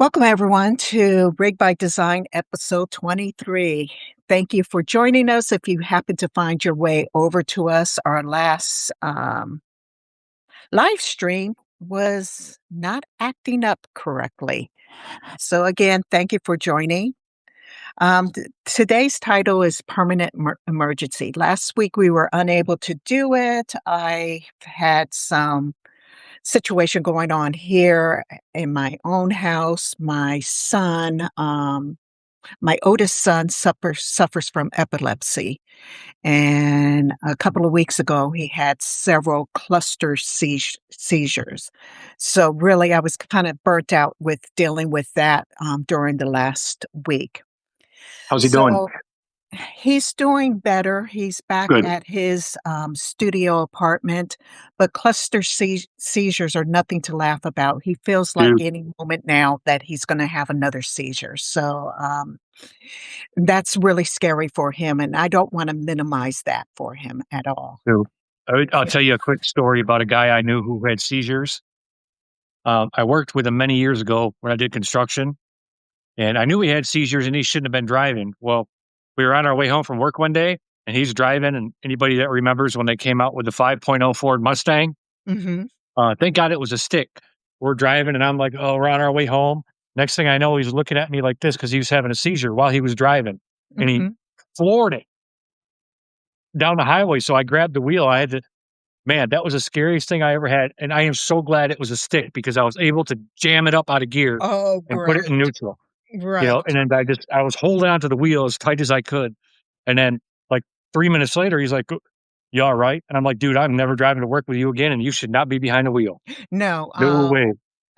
Welcome, everyone, to Rig by Design episode 23. Thank you for joining us. If you happen to find your way over to us, our last live stream was not acting up correctly. So, again, thank you for joining. Today's title is Permanent Emergency. Last week we were unable to do it. I had some situation going on here in my own house. My oldest son suffers from epilepsy. And a couple of weeks ago, he had several cluster seizures. So really, I was kind of burnt out with dealing with that during the last week. How's he doing? So he's doing better. He's back Good. at his studio apartment, but cluster seizures are nothing to laugh about. He feels like Dude, any moment now that he's going to have another seizure. So that's really scary for him, and I don't want to minimize that for him at all. dude. I'll tell you a quick story about a guy I knew who had seizures. I worked with him many years ago when I did construction, and I knew he had seizures and he shouldn't have been driving. Well, we were on our way home from work one day, and he's driving. And anybody that remembers when they came out with the 5.0 Ford Mustang, Hmm. thank God it was a stick. We're driving, and I'm like, oh, we're on our way home. Next thing I know, he's looking at me like this because he was having a seizure while he was driving, and he Hmm. floored it down the highway. So I grabbed the wheel. I had to Man, that was the scariest thing I ever had, and I am so glad it was a stick because I was able to jam it up out of gear Oh, and put it in great. neutral, Right. and then I was holding onto the wheel as tight as I could, and then, like, 3 minutes later, he's like, "You alright?" And I'm like, "Dude, I'm never driving to work with you again, and you should not be behind the wheel. No, No way."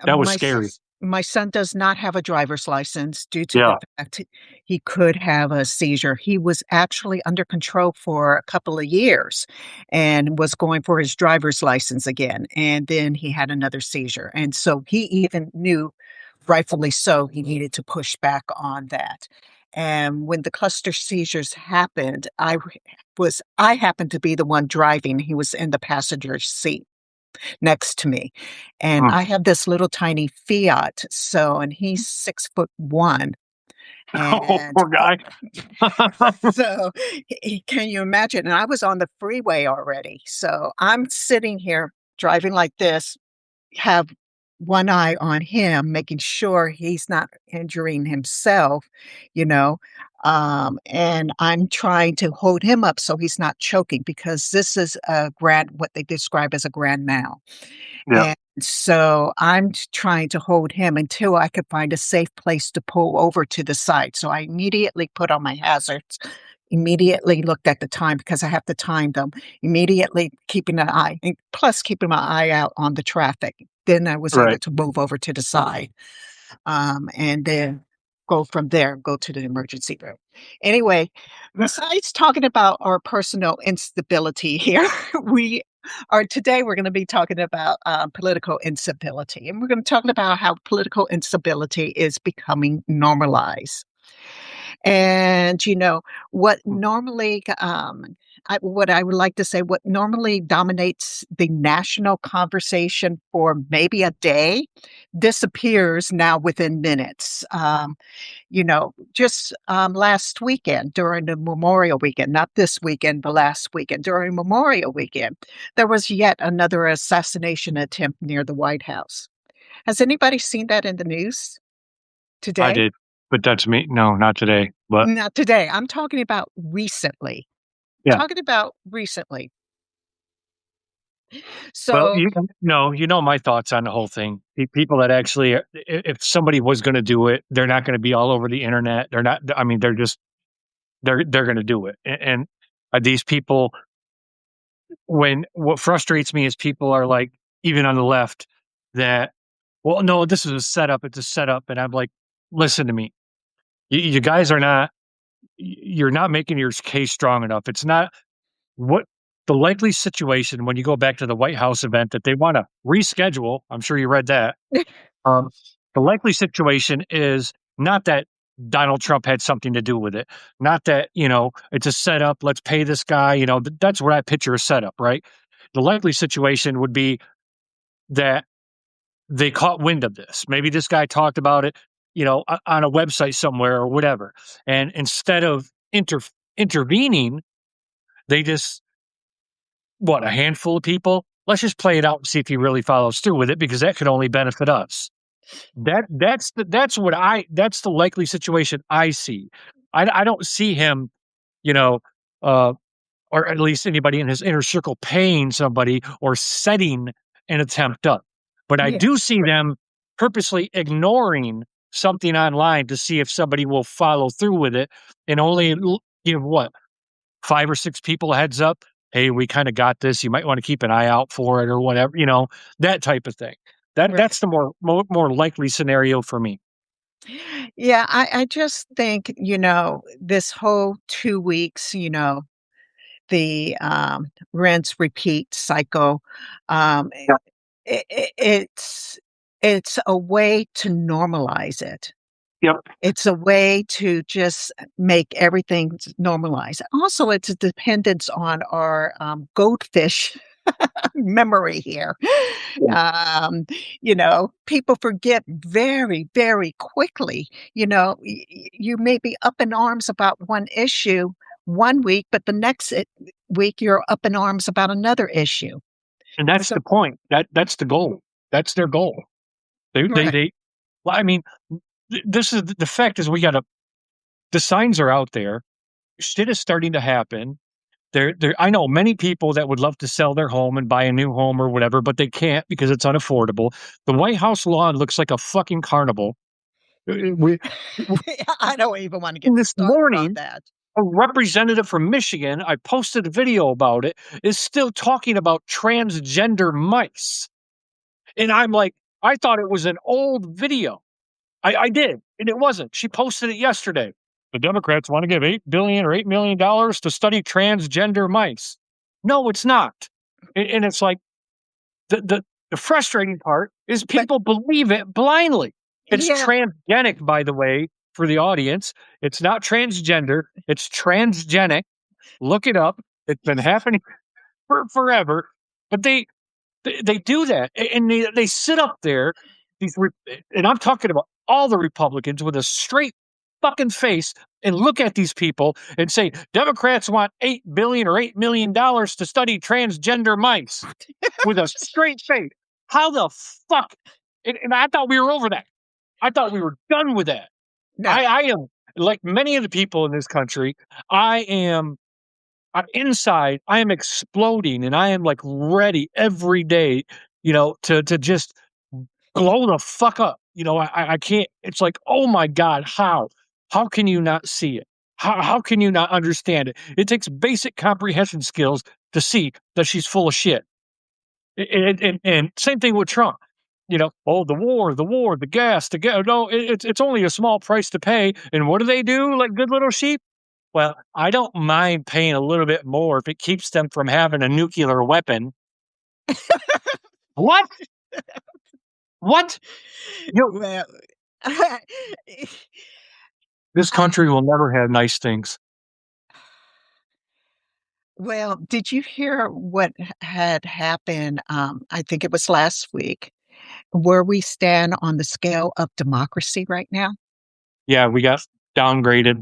That was my scary. my son does not have a driver's license due to the Yeah, fact he could have a seizure. He was actually under control for a couple of years and was going for his driver's license again. And then he had another seizure. And so he even knew, rightfully so, he needed to push back on that. And when the cluster seizures happened, I happened to be the one driving. He was in the passenger seat next to me. And mm. I have this little tiny Fiat. And he's 6'1". Oh, And poor guy. so can you imagine? And I was on the freeway already. So I'm sitting here driving like this, have one eye on him, making sure he's not injuring himself, you know. And I'm trying to hold him up so he's not choking because this is what they describe as a grand mal. Yeah, And so I'm trying to hold him until I could find a safe place to pull over to the side. So I immediately put on my hazards, immediately looked at the time because I have to time them, immediately keeping an eye, and plus keeping my eye out on the traffic. Then I was able right. to move over to the side, and then go from there, go to the emergency room. Anyway, besides talking about our personal instability here, we today we're going to be talking about political instability, and we're going to talk about how political instability is becoming normalized. And what normally, what I would like to say, what normally dominates the national conversation for maybe a day disappears now within minutes. Just last weekend during the Memorial Weekend, not this weekend, but last weekend during Memorial Weekend, there was yet another assassination attempt near the White House. Has anybody seen that in the news I today? did, but that's me. No, not today, but Not today. I'm talking about recently. yeah. Talking about recently. Well, So, you know my thoughts on the whole thing. People that actually, if somebody was going to do it, they're not going to be all over the internet. They're not. I mean, they're going to do it. And these people, when what frustrates me is people are like, even on the left, that, well, no, this is a setup. It's a setup, and I'm like, listen to me. You guys are not. You're not making your case strong enough. It's not what the likely situation when you go back to the White House event that they want to reschedule. I'm sure you read that. Um, the likely situation is not that Donald Trump had something to do with it, not that it's a setup. Let's pay this guy. That's what I picture a setup, right? The likely situation would be that they caught wind of this. Maybe this guy talked about it. on a website somewhere or whatever. And instead of intervening, they just, a handful of people? Let's just play it out and see if he really follows through with it, because that could only benefit us. That's the likely situation I see. I don't see him, you know, uh, or at least anybody in his inner circle paying somebody or setting an attempt up. But I Yeah, do see them purposely ignoring something online to see if somebody will follow through with it, and only give 5 or 6 people a heads up. Hey, we kind of got this. You might want to keep an eye out for it or whatever, that type of thing. right. That's the more likely scenario for me. Yeah, I just think, this whole 2 weeks, the, rinse, repeat cycle, um, Yeah. it's a way to normalize it. Yep. It's a way to just make everything normalized. Also, it's a dependence on our, goldfish memory here. Yeah. People forget very, very quickly. You may be up in arms about one issue one week, but the next week you're up in arms about another issue. And that's So, the point. That's the goal. That's their goal. right. They well, I mean, this is the fact is the signs are out there. Shit is starting to happen. I know many people that would love to sell their home and buy a new home or whatever, but they can't because it's unaffordable. The White House lawn looks like a fucking carnival. We I don't even want to get This started on morning, that. a representative from Michigan, I posted a video about it, is still talking about transgender mice. And I'm like, I thought it was an old video. I did, and it wasn't. She posted it yesterday. The Democrats want to give $8 billion or $8 million to study transgender mice. No, it's not. And it's like the frustrating part is But people believe it blindly. It's yeah, transgenic, by the way, for the audience. It's not transgender. It's transgenic. Look it up. It's been happening for forever. But they do that, and they sit up there, and I'm talking about all the Republicans with a straight fucking face, and look at these people and say, Democrats want $8 billion or $8 million to study transgender mice with a straight face. How the fuck? And I thought we were over that. I thought we were done with that. no. I am, like many of the people in this country, I'm inside, I am exploding, and I am like ready every day, to just blow the fuck up. I can't. It's like, oh my god, how? How can you not see it? How can you not understand it? It takes basic comprehension skills to see that she's full of shit. And same thing with Trump. Oh, the gas, the gas. No, it's only a small price to pay. And what do they do? Like good little sheep. Well, I don't mind paying a little bit more if it keeps them from having a nuclear weapon. What? What? You Well, This country will never have nice things. well, did you hear what had happened? I think it was last week, where we stand on the scale of democracy right now. Yeah, we got downgraded.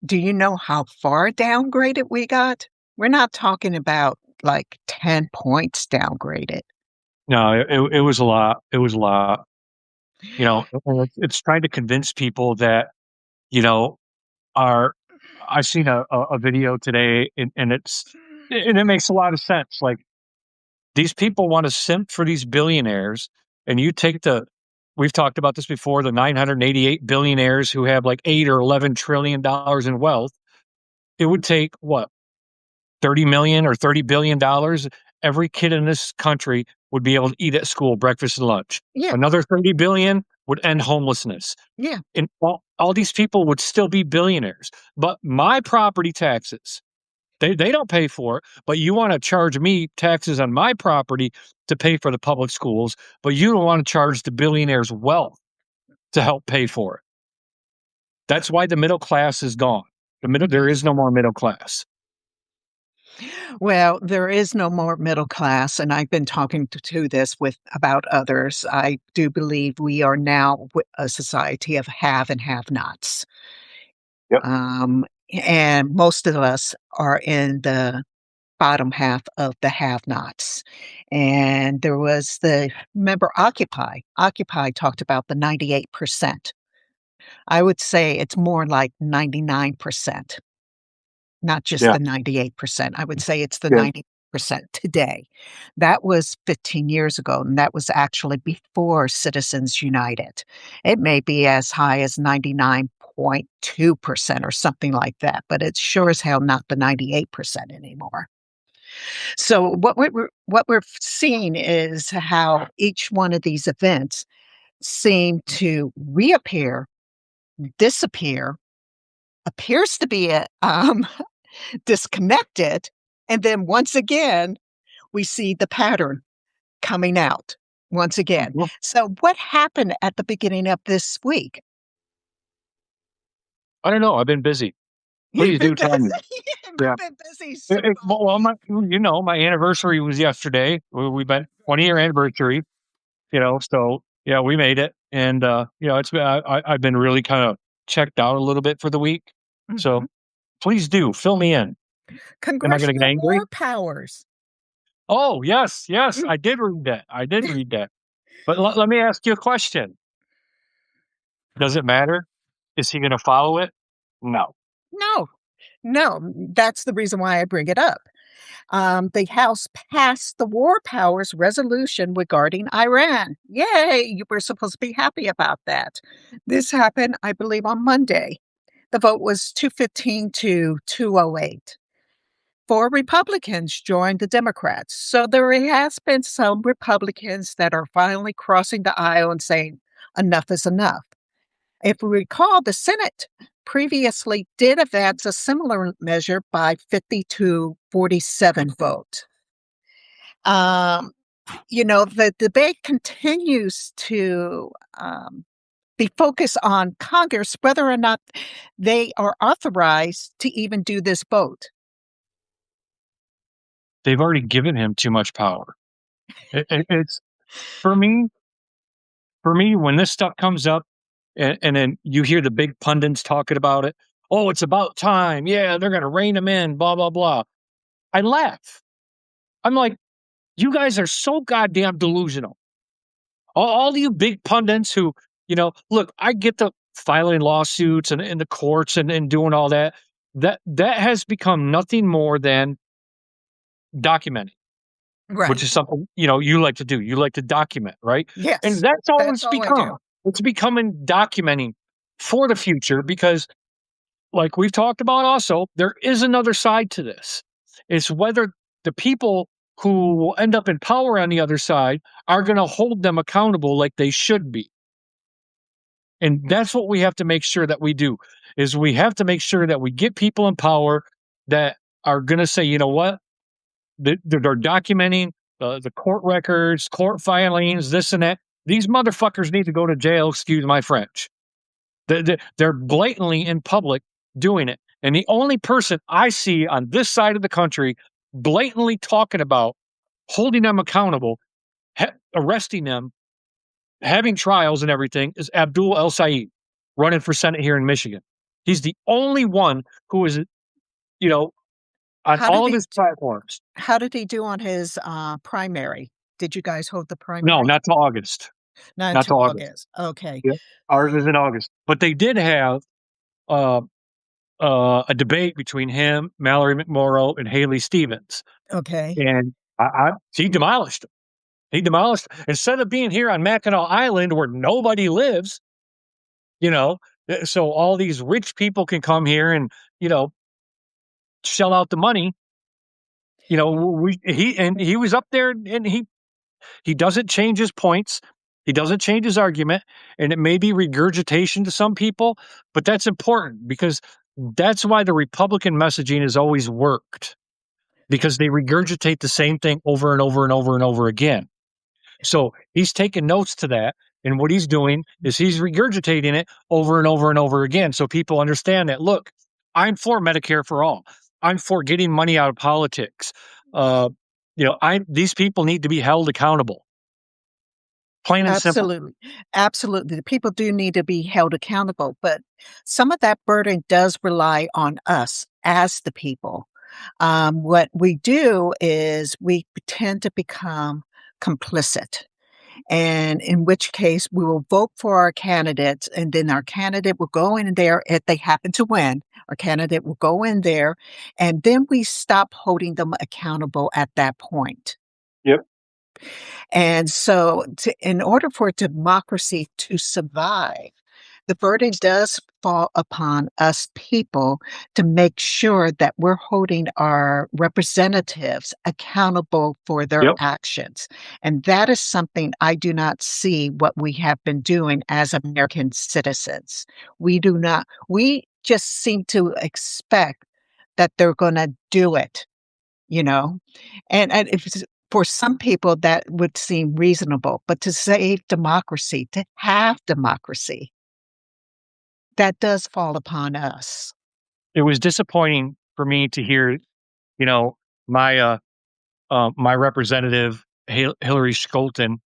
Do you know how far downgraded we got? We're not talking about like 10 points downgraded. No, it was a lot. It was a lot. And it's trying to convince people that, you know, are I've seen a video today, and it makes a lot of sense. Like, these people want to simp for these billionaires, and we've talked about this before, the 988 billionaires who have like 8 or 11 trillion dollars in wealth. It would take what, 30 million or 30 billion dollars? Every kid in this country would be able to eat at school, breakfast and lunch. Yeah, Another 30 billion would end homelessness. yeah. And all these people would still be billionaires. But my property taxes, they don't pay for it, but you want to charge me taxes on my property to pay for the public schools, but you don't want to charge the billionaires' wealth to help pay for it. That's why the middle class is gone. There is no more middle class. Well, there is no more middle class, and I've been talking to this with about others. I do believe we are now a society of have and have-nots. Yep. Um, and most of us are in the bottom half of the have-nots. And there was remember Occupy? Occupy talked about the 98%. I would say it's more like 99%. Not just Yeah. the 98%. I would say it's the Yeah. 90% today. That was 15 years ago, and that was actually before Citizens United. It may be as high as 99.2% or something like that, but it's sure as hell not the 98% anymore. So what we're seeing is how each one of these events seem to reappear, disappear, appears to be disconnected. And then once again, we see the pattern coming out once again. Mhm. So, what happened at the beginning of this week? I don't know. I've been busy. You've Please been do tell busy. me. Yeah. You've been busy. So, Well, my anniversary was yesterday. We've been 20-year anniversary. So yeah, we made it, and it's been I've been really kind of checked out a little bit for the week. So mhm. please do fill me in. Am I going to get Congressional angry? war powers. Oh yes, yes, Mm. I did read that. I did read that. But let me ask you a question. Does it matter? Is he going to follow it? No. No, no, that's the reason why I bring it up. The House passed the war powers resolution regarding Iran. Yay! You were supposed to be happy about that. This happened, I believe, on Monday. The vote was 215 to 208. Four Republicans joined the Democrats. So there has been some Republicans that are finally crossing the aisle and saying, enough is enough. If we recall, the Senate previously did advance a similar measure by 50 to 47 vote. Um, the debate continues to be focused on Congress, whether or not they are authorized to even do this vote. They've already given him too much power. It's for me. For me, when this stuff comes up, and then you hear the big pundits talking about it. Oh, it's about time. Yeah, they're going to rein him in. Blah blah blah. I laugh. I'm like, you guys are so goddamn delusional. All you big pundits who, look, I get the filing lawsuits and the courts and doing all that. That has become nothing more than documenting, which Right. is something, you like to do. You like to document, right? And Yes. that's all That's it's all I do. become. It's becoming documenting for the future because, like we've talked about also, there is another side to this. It's whether the people who will end up in power on the other side are going to hold them accountable like they should be. And that's what we have to make sure that we do, is we have to make sure that we get people in power that are going to say, you know what, they're documenting the court records, court filings, this and that. These motherfuckers need to go to jail, excuse my French. They're blatantly in public doing it. And the only person I see on this side of the country blatantly talking about holding them accountable, arresting them, having trials and everything is Abdul El Sayed, running for Senate here in Michigan. He's the only one who is, on How did all of he his platforms. how did he do on his primary? Did you guys hold the No, primary? not till August. Not Not until till August. August. Okay. Yeah. Ours is in August. But they did have uh, a debate between him, Mallory McMorrow, and Haley Stevens. Okay. And he demolished him. He demolished him. Instead of being here on Mackinac Island where nobody lives, so all these rich people can come here and, shell out the money. He was up there and he doesn't change his points. He doesn't change his argument, and it may be regurgitation to some people, but that's important because that's why the Republican messaging has always worked, because they regurgitate the same thing over and over and over and over again. So he's taking notes to that, and what he's doing is he's regurgitating it over and over and over again so people understand that, look, I'm for Medicare for all. I'm for getting money out of politics. Uh, these people need to be held accountable, plain and simple. Absolutely. Absolutely. The people do need to be held accountable, but some of that burden does rely on us as the people. What we do is we tend to become complicit, and in which case we will vote for our candidates, and then our candidate will go in there if they happen to win. Our candidate will go in there, and then we stop holding them accountable at that point. Yep. And so, in order for democracy to survive, the burden does fall upon us people to make sure that we're holding our representatives accountable for their Yep. actions. And that is something I do not see what we have been doing as American citizens. We just seem to expect that they're going to do it, you know? And if it's, for some people, that would seem reasonable, but to save democracy, to have democracy, that does fall upon us. It was disappointing for me to hear, you know, my my representative Hillary Scholten.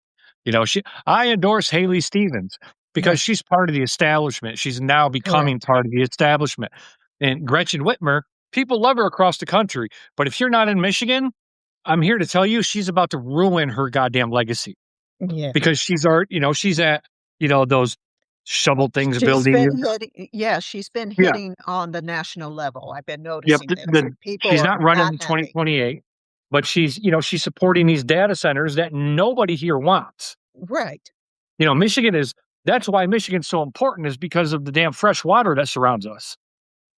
I endorse Haley Stevens Right, because she's part of the establishment. She's now becoming correct. part of the establishment. And Gretchen Whitmer, people love her across the country, but if you're not in Michigan, I'm here to tell you she's about to ruin her goddamn legacy Yeah. because she's at those shovel things She's building. been hitting, yeah, she's been Yeah. hitting on the national level. I've been Yep. noticing this. People She's are not running not in happy. 2028, but she's supporting these data centers that nobody here wants. Right. Michigan that's why Michigan's so important is because of the damn fresh water that surrounds us.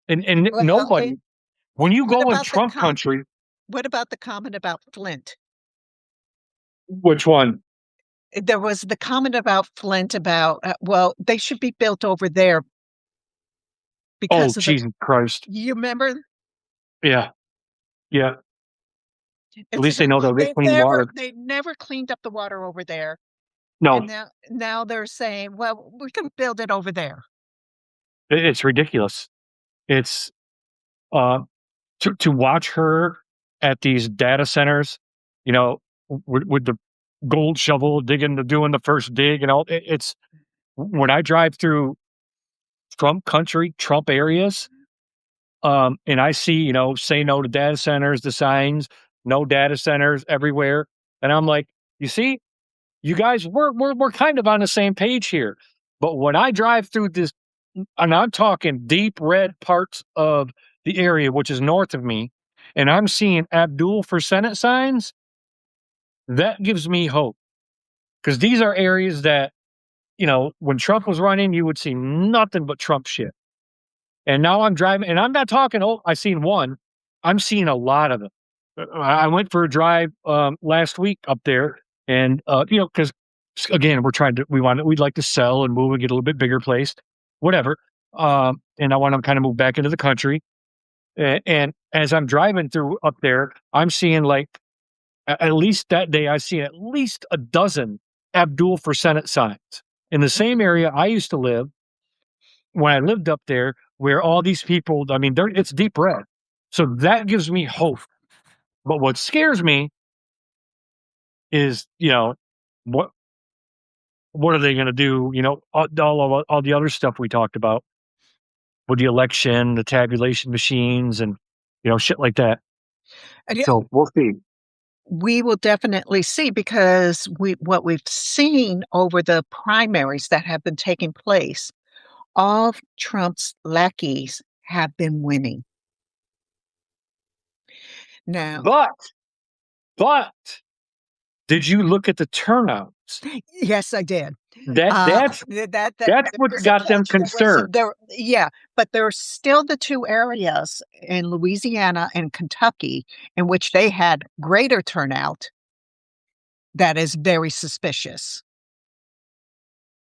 And Well, nobody, and when you what go in about the Trump country, what about the comment about Flint? which one? There was the comment about Flint about, well, they should be built over there Oh, because of the, Jesus Christ. you remember? Yeah. Yeah. At It's least they like, know well, they'll get clean water. they never cleaned up the water over there. And No, now they're saying, well, we can build it over there. it's ridiculous. It's uh to watch her at these data centers, you know, with the gold shovel doing the first dig and all. It's when I drive through Trump country, Trump areas, and I see, say no to data centers, the signs, no data centers everywhere, and I'm like, you see, you guys, we're kind of on the same page here. But when I drive through this, and I'm talking deep red parts of the area, which is north of me, and I'm seeing Abdul for Senate signs, that gives me hope because these are areas that, when Trump was running, you would see nothing but Trump shit. And now I'm driving, and I'm not talking, oh, I seen one, I'm seeing a lot of them. I went for a drive last week up there, and because again, we'd like to sell and move and get a little bit bigger place, whatever. And I want to kind of move back into the country. And as I'm driving through up there, I'm seeing like at least that day, I see at least a dozen Abdul for Senate signs in the same area I used to live when I lived up there, where all these people, I mean, it's deep red. So that gives me hope. But what scares me is, what what are they going to do? All the other stuff we talked about with the election, the tabulation machines, and shit like that. And yeah, So we'll see. we will definitely see because what we've seen over the primaries that have been taking place, all of Trump's lackeys have been winning. Now, But but did you look at the turnouts? yes, I did. That that's that's There what was a got them catch. concerned. Yeah, but there's still the two areas in Louisiana and Kentucky in which they had greater turnout. That is very suspicious.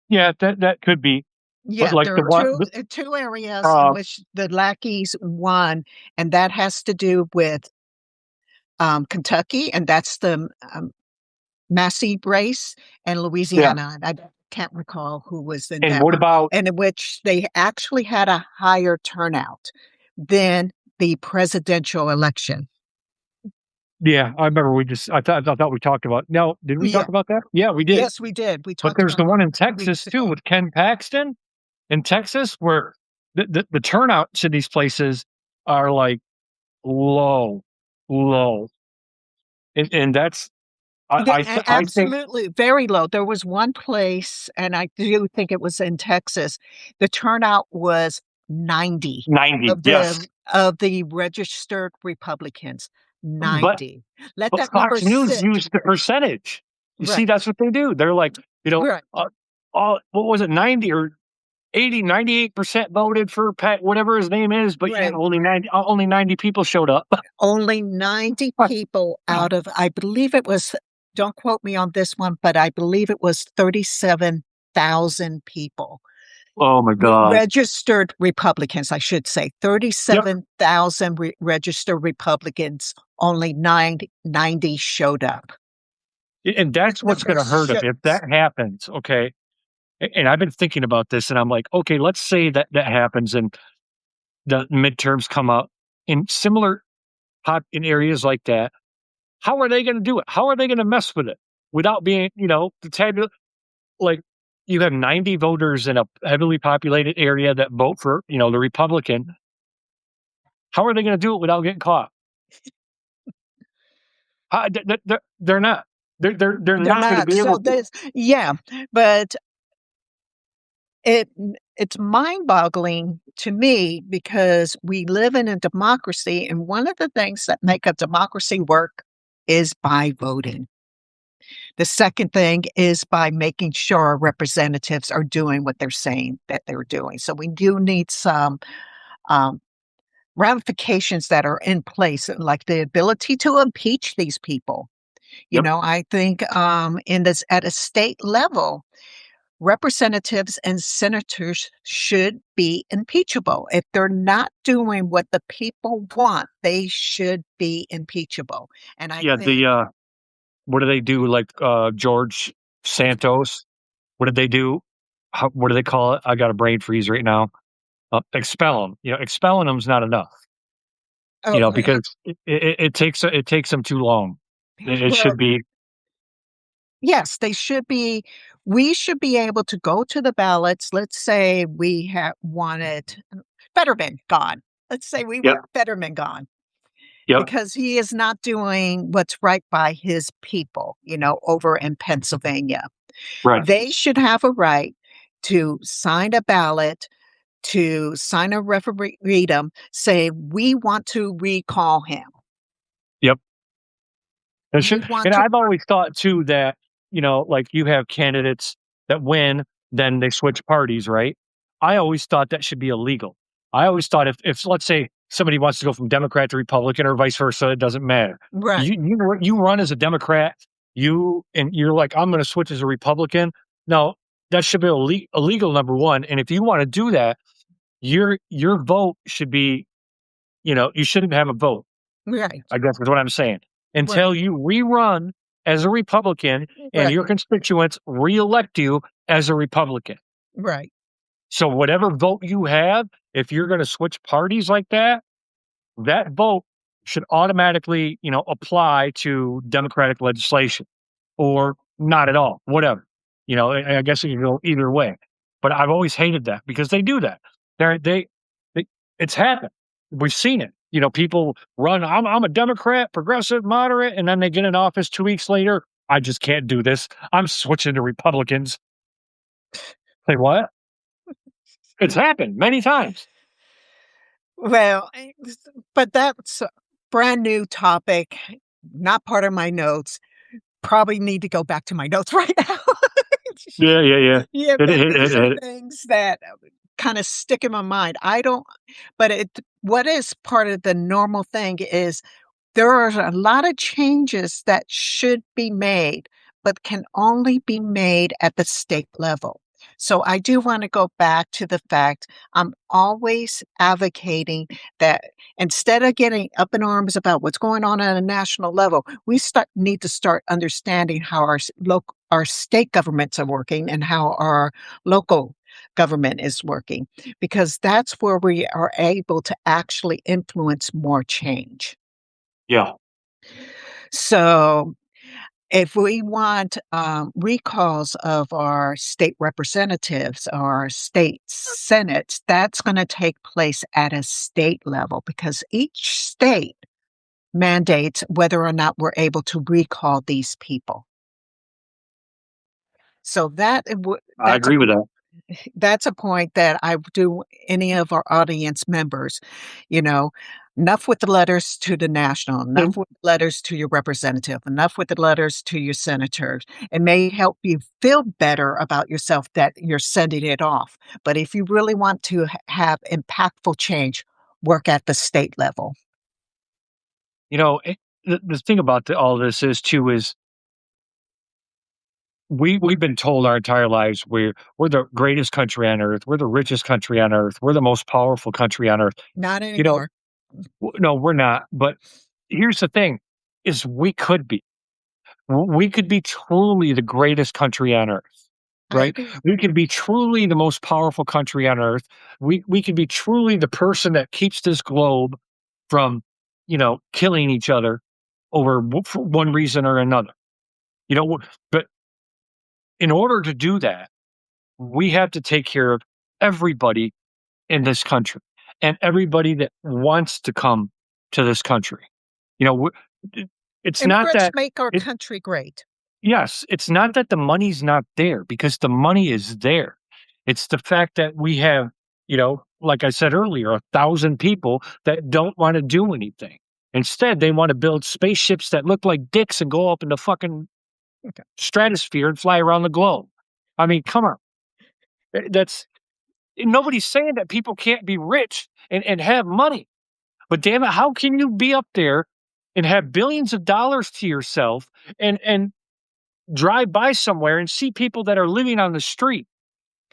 Yeah, that could be. But Yeah, like there the are one, two areas in uh, which the lackeys won, and that has to do with Kentucky, and that's the Massey race, and yeah. Louisiana. And I can't recall who was in And that what one, about and in which they actually had a higher turnout than the presidential election. Yeah, I remember I thought we talked about no, did we talk Yeah. about that? Yeah, we did. Yes, we did. We But talked there's about the it one in 2 Texas weeks too ago. with Ken Paxton in Texas where the turnout to these places are like low, low. And that's Yeah, I think absolutely, very low. There was one place, and I do think it was in Texas, the turnout was 90 90, of yes. the registered Republicans, But 90. Let but that number Fox News sit. used the percentage. You see, Right, that's what they do. They're like, right, all what was it, 90 or 80, 98% voted for Pat, whatever his name is, but yeah, right. only 90 people showed up. Only 90 people out of, I believe it was, don't quote me on this one, but I believe it was 37,000 people. Oh my God. Registered Republicans, I should say, Yep. 37,000 registered Republicans, only 90 showed up. And That that's what's number gonna hurt him should, if that happens, okay? And I've been thinking about this and I'm like, okay, let's say that that happens and the midterms come up in similar pop in areas like that. How are they gonna do it? How are they gonna mess with it without being, the tabula like, you have 90 voters in a heavily populated area that vote for, the Republican. How are they gonna do it without getting caught? How they're not. They're they're not gonna not. be So able to. this, yeah, but it it's mind-boggling to me because we live in a democracy, and one of the things that make a democracy work is by voting. The second thing is by making sure our representatives are doing what they're saying that they're doing. So we do need some um, ramifications that are in place, like the ability to impeach these people. Yep. I think in this at a state level, representatives and senators should be impeachable. If they're not doing what the people want, they should be impeachable. And I Yeah, think what do they do, like, George Santos? What did they do? What do they call it? I got a brain freeze right now. Expel them. Expelling them's not enough, oh, because it takes them too long. It should well, be. yes, they should be. We should be able to go to the ballots. Let's say we have wanted Fetterman gone. Let's say we Yep, want Fetterman gone yep, because he is not doing what's right by his people, over in Pennsylvania. right, They should have a right to sign a ballot, to sign a referendum, say, we want to recall him. yep. It We should, want and to, I've always thought too that, like you have candidates that win, then they switch parties, right? I always thought that should be illegal. I always thought if let's say somebody wants to go from Democrat to Republican or vice versa, it doesn't matter. right, You run as a Democrat, and you're like, I'm going to switch as a Republican. No, that should be illegal, number one. And if you want to do that, your vote should be, you shouldn't have a vote. right, I guess is what I'm saying. right, Until you rerun as a Republican and right, your constituents reelect you as a Republican. right, So whatever vote you have, if you're going to switch parties like that, that vote should automatically, apply to Democratic legislation or not at all, whatever. I guess you can go either way. But I've always hated that because they do that. They it's happened. We've seen it. People run, I'm a Democrat, progressive, moderate, and then they get in office 2 weeks later. I just can't do this. I'm switching to Republicans. Say what? It's happened many times. well, but that's a brand new topic, not part of my notes. Probably need to go back to my notes right now. Yeah, yeah, yeah. Yeah, It, but it, these it, are it, things that kinda stick in my mind. I don't but what is part of the normal thing is there are a lot of changes that should be made, but can only be made at the state level. So I do wanna go back to the fact I'm always advocating that instead of getting up in arms about what's going on at a national level, we need to start understanding how our state governments are working and how our local government is working, because that's where we are able to actually influence more change. Yeah. So if we want, recalls of our state representatives or our state senates, that's gonna take place at a state level because each state mandates whether or not we're able to recall these people. So I agree with that. that's a point that I do any of our audience members, you know, enough with the letters to the national, enough And with the letters to your representative, enough with the letters to your senators. It may help you feel better about yourself that you're sending it off. But if you really want to have impactful change, work at the state level. the thing about all this is too is we've been told our entire lives we're the greatest country on earth, we're the richest country on earth, we're the most powerful country on earth. Not You know, anymore. no, we're not. But here's the thing: is we could be. We could be truly the greatest country on earth, I right? agree. We could be truly the most powerful country on earth. We could be truly the person that keeps this globe from, killing each other for one reason or another. But in order to do that, we have to take care of everybody in this country and everybody that wants to come to this country. You know, w- it's not Immigrants that make our it, country great. yes, it's not that the money's not there because the money is there. It's the fact that we have, like I said earlier, 1,000 people that don't want to do anything. Instead, they want to build spaceships that look like dicks and go up in the fucking stratosphere and fly around the globe. I mean, come on. That's nobody's saying that people can't be rich and have money. But damn it, how can you be up there and have billions of dollars to yourself and drive by somewhere and see people that are living on the street?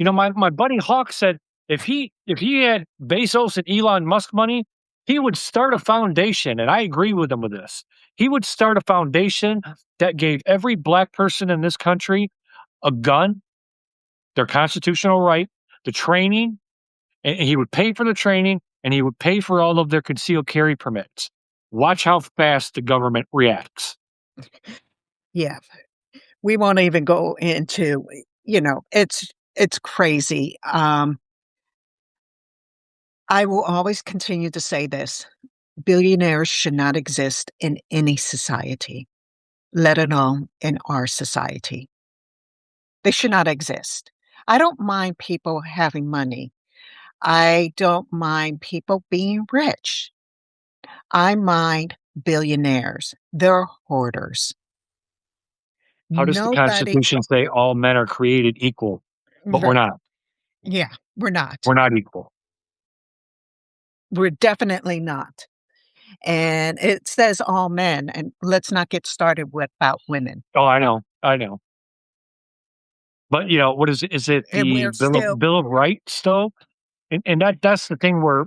My buddy Hawk said if he had Bezos and Elon Musk money, he would start a foundation, and I agree with him with this. He would start a foundation that gave every black person in this country a gun, their constitutional right, the training, and he would pay for the training, and he would pay for all of their concealed carry permits. Watch how fast the government reacts. Yeah. We won't even go into, it's crazy. I will always continue to say this: billionaires should not exist in any society, let alone in our society. They should not exist. I don't mind people having money. I don't mind people being rich. I mind billionaires. They're hoarders. How does the Nobody Constitution say all men are created equal? But we're Right. not. Yeah, we're not. We're not equal. We're definitely not. And it says all men, and let's not get started with about women. Oh, I know. I know. But what is it? Is it And the we're Bill of still Bill of Rights though? And that's the thing where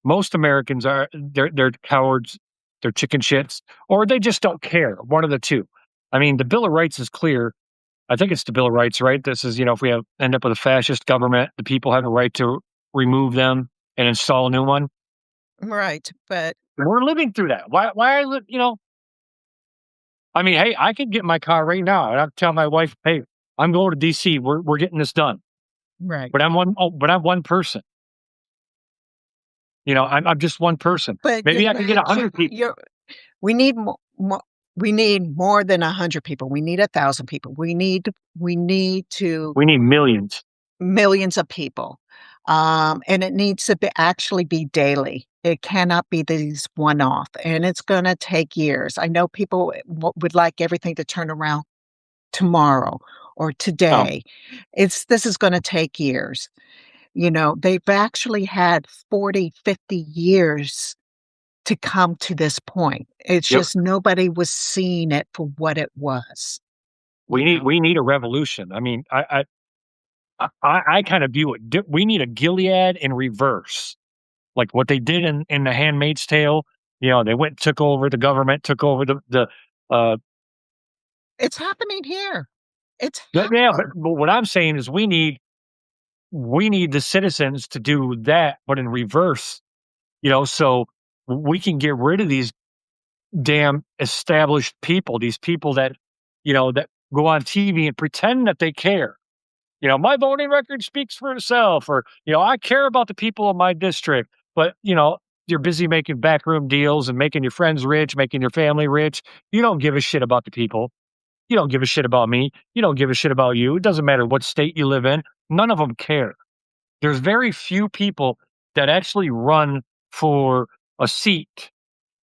most Americans they're cowards, they're chicken shits, or they just don't care. One of the two. I mean, the Bill of Rights is clear. I think it's the Bill of Rights, right? This is, if we end up with a fascist government, the people have a right to remove them and install a new one. right, but We're living through that. Why are I mean, hey, I could get in my car right now and I'll tell my wife, hey, I'm going to DC. We're getting this done. right. But I'm one person. I'm just one person. But Maybe I can get 100 people. we need we need more than 100 people. We need 1,000 people. We need to We need millions. millions of people. And it needs to actually be daily. It cannot be these one off, and it's going to take years. I know people would like everything to turn around tomorrow or No, today. This is going to take years. They've actually had 40, 50 years to come to this point. It's yep. just nobody was seeing it for what it was. We need a revolution. I mean, I kind of view it. We need a Gilead in reverse, like what they did in the Handmaid's Tale. They went and took over the government, took over the It's happening here. It's Yeah, hard. but what I'm saying is we need the citizens to do that, but in reverse, so we can get rid of these damn established people, these people that go on TV and pretend that they care. My voting record speaks for itself, or, I care about the people of my district, but, you're busy making backroom deals and making your friends rich, making your family rich. You don't give a shit about the people. You don't give a shit about me. You don't give a shit about you. It doesn't matter what state you live in. None of them care. There's very few people that actually run for a seat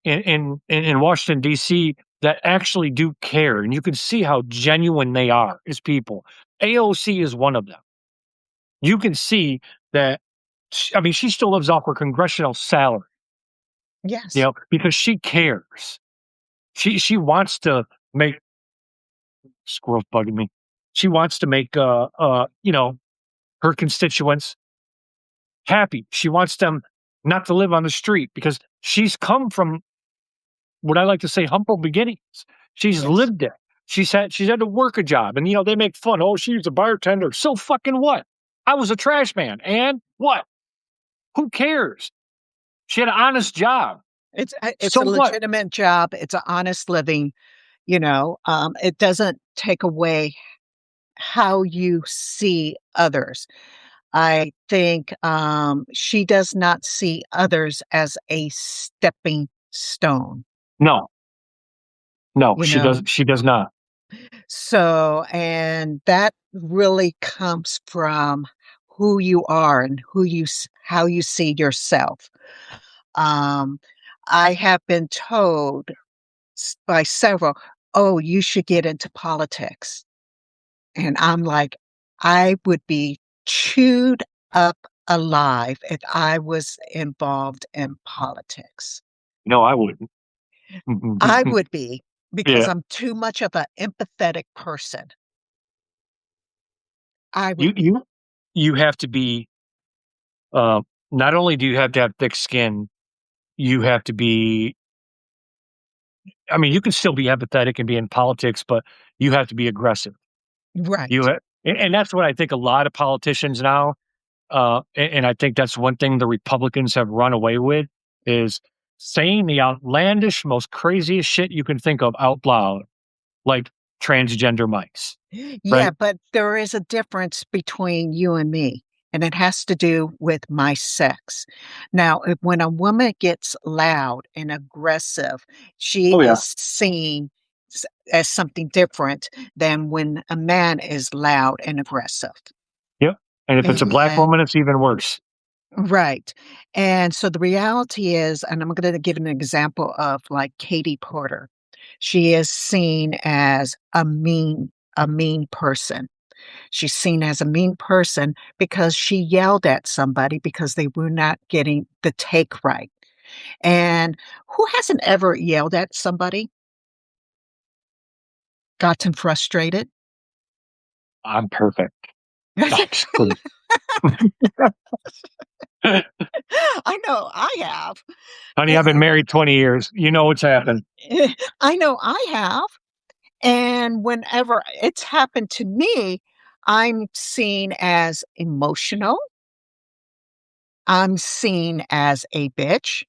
in Washington D.C. that actually do care, and you can see how genuine they are as people. AOC is one of them. You can see that. I mean, she still lives off her congressional salary, Yes. because she cares. She wants to make squirrels bugging me. She wants to make her constituents happy. She wants them not to live on the street because she's come from what I like to say humble beginnings. She's Yes. lived it. She's had to work a job, and they make fun. Oh, she's a bartender. So fucking what? I was a trash man, and what? Who cares? She had an honest job. It's So a what? legitimate job. It's an honest living, it doesn't take away how you see others. I think, she does not see others as a stepping stone, No, no, you she does. know? She does not. So, and that really comes from who you are and how you see yourself. Um, I have been told by several, "Oh, you should get into politics." And I'm like, I would be chewed up alive if I was involved in politics. No, I wouldn't. I would be because Yeah, I'm too much of an empathetic person. I would you be. you you have to be. Uh, Not only do you have to have thick skin, you have to be. I mean, you can still be empathetic and be in politics, but you have to be aggressive. Right. And that's what I think a lot of politicians now, and I think that's one thing the Republicans have run away with is saying the outlandish, most craziest shit you can think of out loud, like transgender mics, Yeah, right? but there is a difference between you and me, and it has to do with my sex. Now, when a woman gets loud and aggressive, she Oh yeah, is seen as something different than when a man is loud and aggressive. yep. And if it's a black And woman, it's even worse. right. And so the reality is, and I'm going to give an example of like Katie Porter. She is seen as a mean person. She's seen as a mean person because she yelled at somebody because they were not getting the take right. And who hasn't ever yelled at somebody, gotten frustrated? I'm perfect. Actually, I know I have. honey, I've been And married 20 years. You know what's happened. I know I have. And whenever it's happened to me, I'm seen as emotional. I'm seen as a bitch.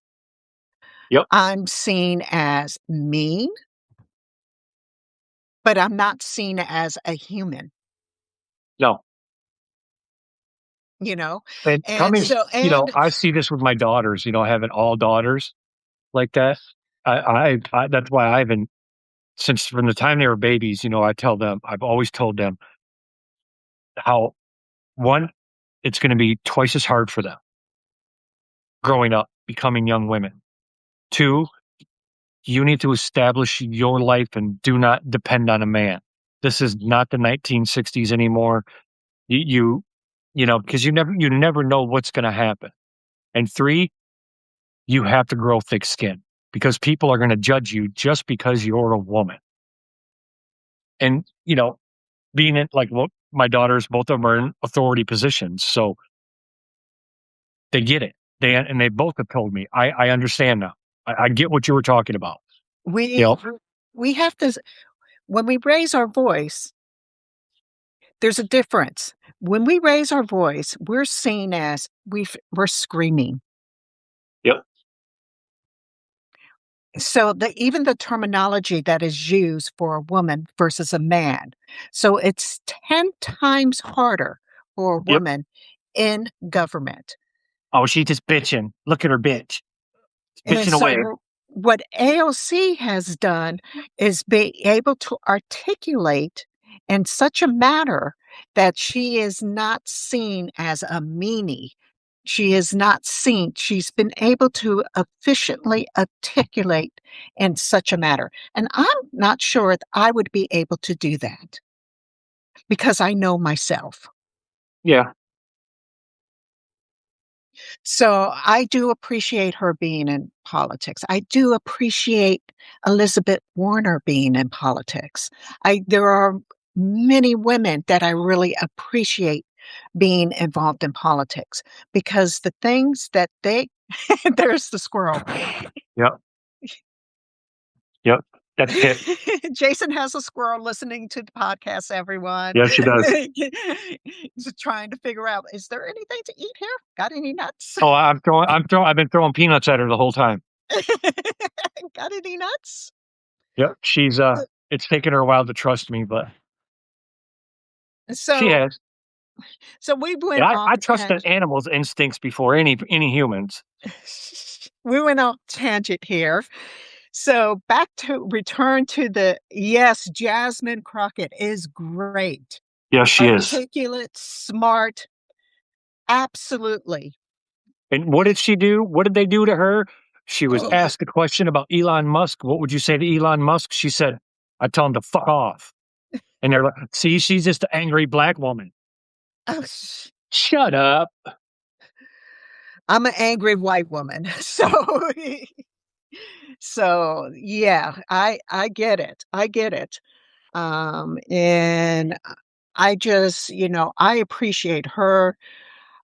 Yep. I'm seen as mean, but I'm not seen as a human, No. you know? And And coming, so, and I see this with my daughters. Having all daughters like that. That's why I've been since from the time they were babies. I've always told them how one, it's going to be twice as hard for them growing up, becoming young women. Two, you need to establish your life and do not depend on a man. This is not the 1960s anymore. Because you never know what's going to happen. And three, you have to grow thick skin because people are going to judge you just because you're a woman. And being in like well, my daughters, both of them are in authority positions, so they get it. They both have told me, I understand now. I get what you were talking about. You we know, we have to when we raise our voice, There's a difference. When we raise our voice, we're seen as we're screaming. Yep. So even the terminology that is used for a woman versus a man. So it's 10 times harder for a Yep. woman in government. Oh, she just bitching. Look at her bitch. And Bitching away. so what AOC has done is be able to articulate in such a manner that she is not seen as a meanie. She is not seen. She's been able to efficiently articulate in such a manner. And I'm not sure that I would be able to do that because I know myself. Yeah. So I do appreciate her being in politics. I do appreciate Elizabeth Warner being in politics. There are many women that I really appreciate being involved in politics because the things that they there's the squirrel. Yep. Yep. That's Pip. Jason has a squirrel listening to the podcast, everyone. Yes, she does. He's trying to figure out, is there anything to eat here? Got any nuts? Oh, I've been throwing peanuts at her the whole time. Got any nuts? Yep. It's taken her a while to trust me, but she So has. so we And went off I trust the animals' instincts before any humans. we went off tangent here. So back to return to yes, Jasmine Crockett is great. Yes, she is. Articulate, smart, absolutely. And what did she do? What did they do to her? She was asked a question about Elon Musk. What would you say to Elon Musk? She said, "I tell him to fuck off." And they're like, "See, she's just an angry black woman." Oh, Shut up. I'm an angry white woman. So yeah, I get it. I get it. And I just, I appreciate her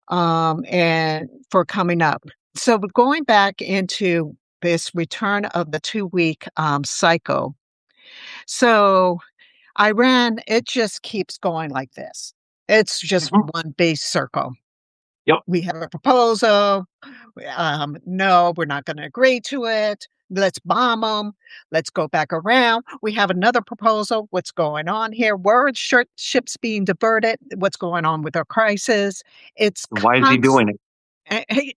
and for coming up. So going back into this return of the 2-week cycle. So Iran, it just keeps going like this. It's just one big circle. Yep. We have a proposal. No, we're not going to agree to it. Let's bomb them. Let's go back around. We have another proposal. What's going on here? Where are ships being diverted? What's going on with our crisis? It's Why is he doing it?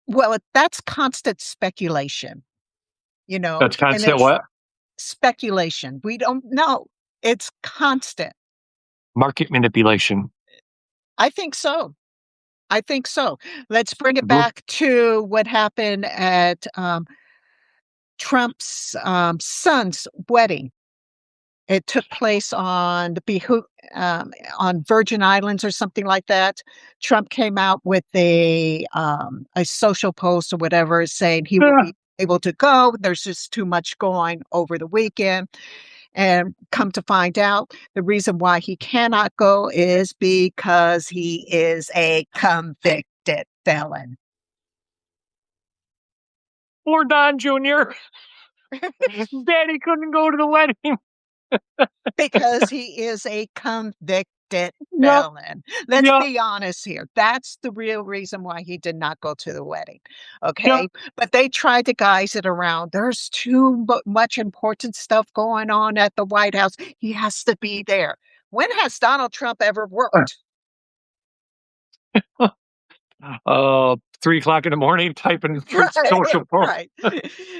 Well, that's constant speculation, That's and constant it's what? speculation. We don't know. It's constant. Market manipulation. I think so. I think so. Let's bring it back to what happened at Trump's son's wedding. It took place on on Virgin Islands or something like that. Trump came out with a social post or whatever saying he will be able to go. There's just too much going over the weekend. And come to find out, the reason why he cannot go is because he is a convicted felon. Poor Don Jr. Daddy couldn't go to the wedding. Because he is a convicted felon. Let's be honest here. That's the real reason why he did not go to the wedding. Okay. Yep. But they tried to guise it around. There's too much important stuff going on at the White House. He has to be there. When has Donald Trump ever worked? 3 o'clock in the morning typing social post. Right.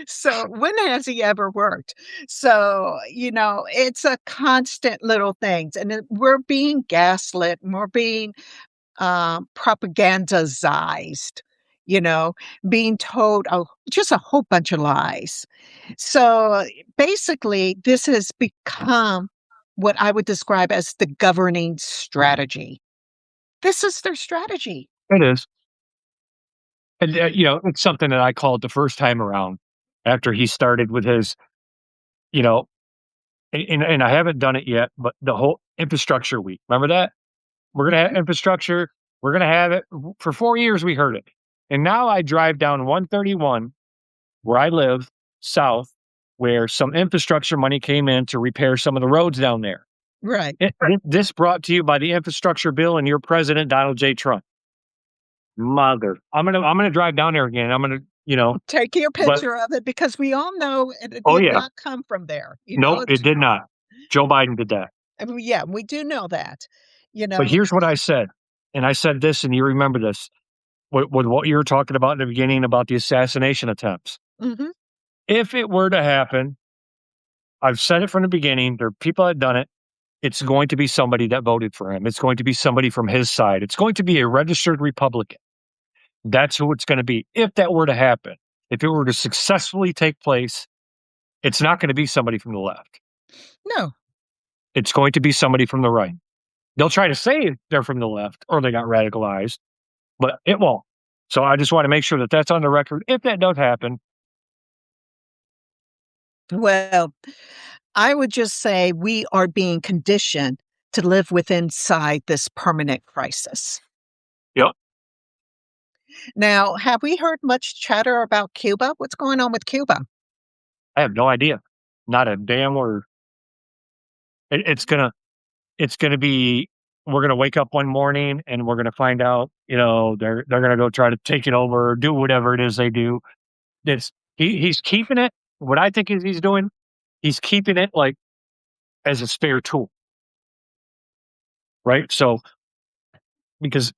So when has he ever worked? So, it's a constant little things. And we're being gaslit and we're being propagandized, being told just a whole bunch of lies. So basically, this has become what I would describe as the governing strategy. This is their strategy. It is. And, it's something that I called the first time around after he started with his, and I haven't done it yet, but the whole infrastructure week. Remember that? We're going to have infrastructure. We're going to have it. For 4 years, we heard it. And now I drive down 131 where I live south, where some infrastructure money came in to repair some of the roads down there. Right. This brought to you by the infrastructure bill and your president, Donald J. Trump. Mother, I'm gonna drive down there again. I'm gonna, Take your but picture of it because we all know it oh did yeah, not come from there, nope, it did not. Joe Biden did that. I mean, yeah, we do know that, you But know? here's what I said, and I said this, and you remember this with what you were talking about in the beginning about the assassination attempts. Mhm. If it were to happen, I've said it from the beginning. There are people that have done it. It's going to be somebody that voted for him. It's going to be somebody from his side. It's going to be a registered Republican. That's who it's going to be. If that were to happen, if it were to successfully take place, it's not going to be somebody from the left. No. It's going to be somebody from the right. They'll try to say they're from the left or they got radicalized, but it won't. So I just want to make sure that that's on the record. If that does happen, Well, I would just say we are being conditioned to live with inside this permanent crisis. yep, Now, have we heard much chatter about Cuba? What's going on with Cuba? I have no idea. Not a damn word. It's gonna be. We're gonna wake up one morning and we're gonna find out. They're gonna go try to take it over, or do whatever it is they do. He's keeping it. What I think is he's doing, he's keeping it like as a spare tool, right? So because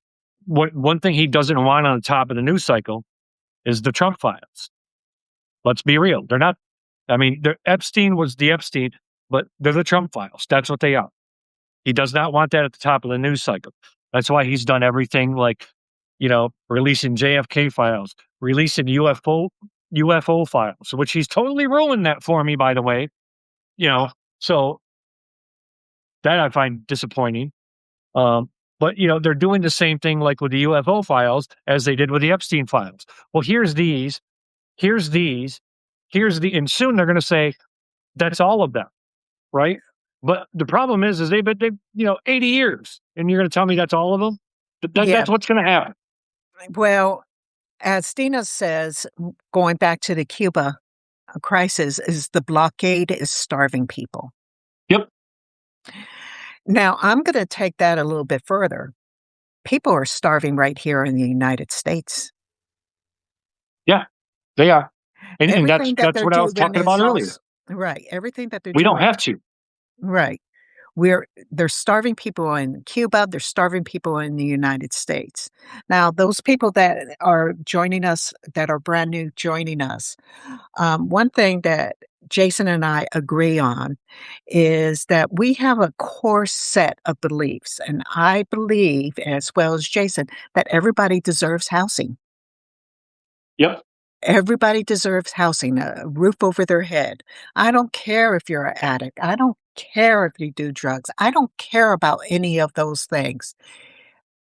what one thing he doesn't want on the top of the news cycle is the Trump files. Let's be real. They're not. I mean, Epstein was the Epstein, but they're the Trump files. That's what they are. He does not want that at the top of the news cycle. That's why he's done everything like, releasing JFK files, releasing UFO files, which he's totally ruined that for me, by the way. So that I find disappointing. But they're doing the same thing like with the UFO files as they did with the Epstein files. Well, here's these, and soon they're going to say that's all of them, right? But the problem is they've 80 years, and you're going to tell me that's all of them? Yeah. That's what's going to happen. Well, as Dina says, going back to the Cuba crisis, is the blockade is starving people. Yep. Now, I'm going to take that a little bit further. People are starving right here in the United States. Yeah, they are. And Everything that that's they're what I was doing talking is about earlier. right. Everything that they're We don't doing, have to. right. They're starving people in Cuba, they're starving people in the United States. Now, those people that are joining us, that are brand new joining us, one thing that Jason and I agree on is that we have a core set of beliefs, and I believe, as well as Jason, that everybody deserves housing. Yep. Everybody deserves housing, a roof over their head. I don't care if you're an addict. I don't care if you do drugs. I don't care about any of those things.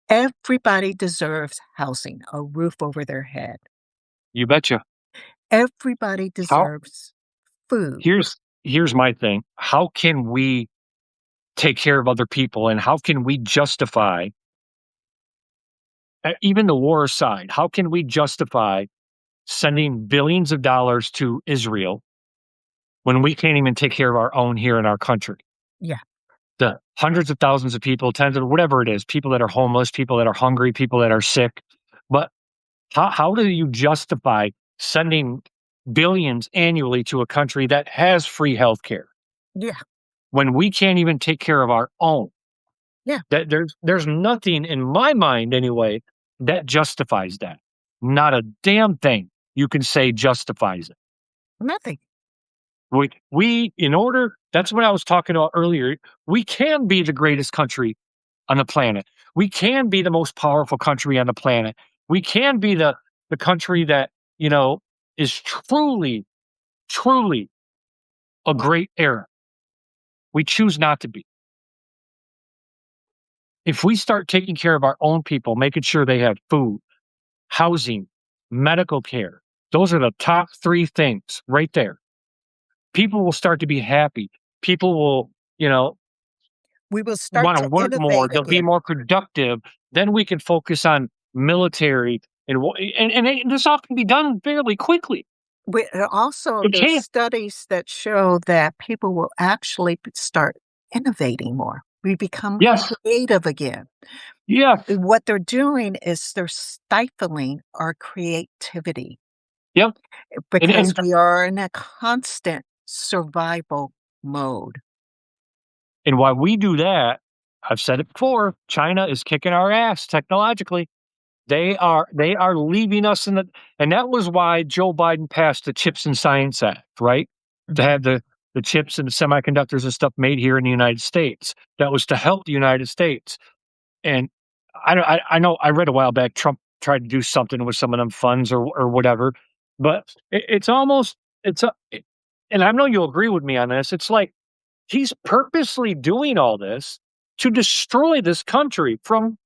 Everybody deserves housing, a roof over their head. You betcha. Everybody How deserves food. here's my thing. How can we take care of other people, and how can we justify even the war aside, how can we justify sending billions of dollars to Israel when we can't even take care of our own here in our country? Yeah. The hundreds of thousands of people, tens of whatever it is, people that are homeless, people that are hungry, people that are sick. But how do you justify sending billions annually to a country that has free healthcare Yeah. when we can't even take care of our own? Yeah. That there's nothing in my mind anyway that justifies that. Not a damn thing you can say justifies it. Nothing. We in order, that's what I was talking about earlier. We can be the greatest country on the planet. We can be the most powerful country on the planet. We can be the country that, is truly, truly a great era. We choose not to be. If we start taking care of our own people, making sure they have food, housing, medical care, those are the top 3 things right there. People will start to be happy. People will, We will start want to to work more. innovate They'll be again. more productive. Then we can focus on military and this all can be done fairly quickly. Also, It there's can. studies that show that people will actually start innovating more. We become Yes. creative again. Yes. What they're doing is they're stifling our creativity Yep. because And we are in a constant survival mode. and while we do that, I've said it before, China is kicking our ass technologically. They are leaving us in the and that was why Joe Biden passed the Chips and Science Act, right? To Mhm. have the chips and the semiconductors and stuff made here in the United States. That was to help the United States. And I know I read a while back Trump tried to do something with some of them funds or whatever, but it's almost it's a it, and I know you'll agree with me on this. It's like he's purposely doing all this to destroy this country from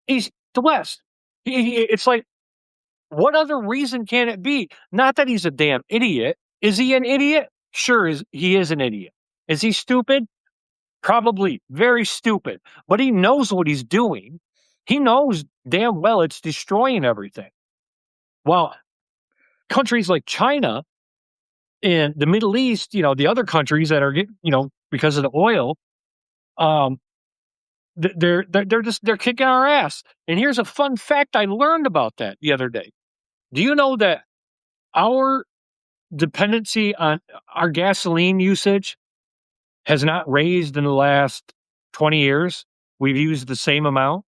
east to west. It's like, what other reason can it be? Not that he's a damn idiot. Is he an idiot? Sure, he is an idiot. Is he stupid? Probably very stupid. But he knows what he's doing. He knows damn well it's destroying everything. While countries like China and the Middle East, the other countries that are getting, because of the oil, um, they're kicking our ass. And here's a fun fact I learned about that the other day. Do you know that our dependency on our gasoline usage has not raised in the last 20 years? We've used the same amount.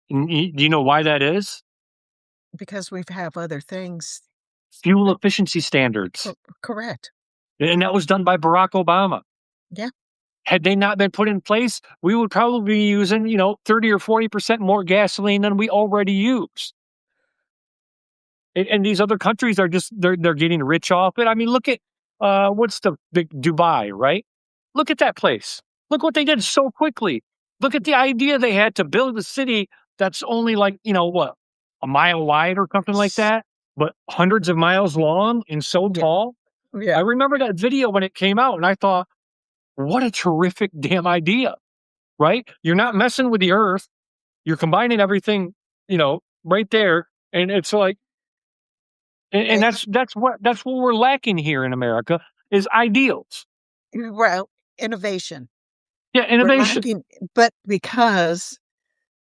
Do you know why that is? Because we have other things. Fuel efficiency standards. Correct. And that was done by Barack Obama. Yeah. Had they not been put in place, we would probably be using, 30 or 40% more gasoline than we already use. And these other countries are just they're getting rich off it. I mean, look at what's the big Dubai, right? Look at that place. Look what they did so quickly. Look at the idea they had to build a city that's only like, what, a mile wide or something like S that, but hundreds of miles long and so Yeah. tall. Yeah. I remember that video when it came out and I thought, what a terrific damn idea, right? You're not messing with the earth. You're combining everything, right there. And it's like, and It's that's what we're lacking here in America is ideals. well, innovation. Yeah, We're innovation. lacking, but because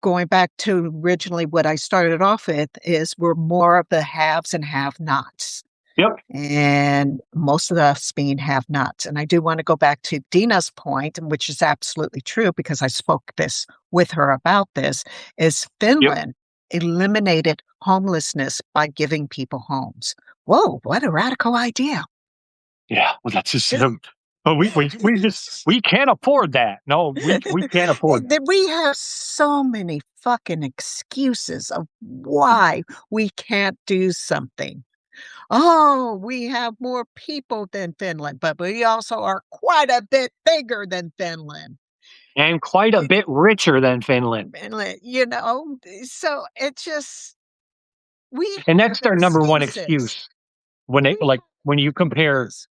going back to originally what I started off with is we're more of the haves and have-nots, Yep, and most of us being have-nots. And I do want to go back to Dina's point, which is absolutely true because I spoke this with her about this, is yep. Finland eliminated homelessness by giving people homes. Whoa, what a radical idea. Yeah, well, that's just Just but we can't afford that. No, we can't afford that. That we have so many fucking excuses of why we can't do something. Oh, we have more people than Finland, but we also are quite a bit bigger than Finland. And quite a You bit richer than Finland. Finland, so it just we And have that's their number one excuses. excuse when they We like have when you compare excuses.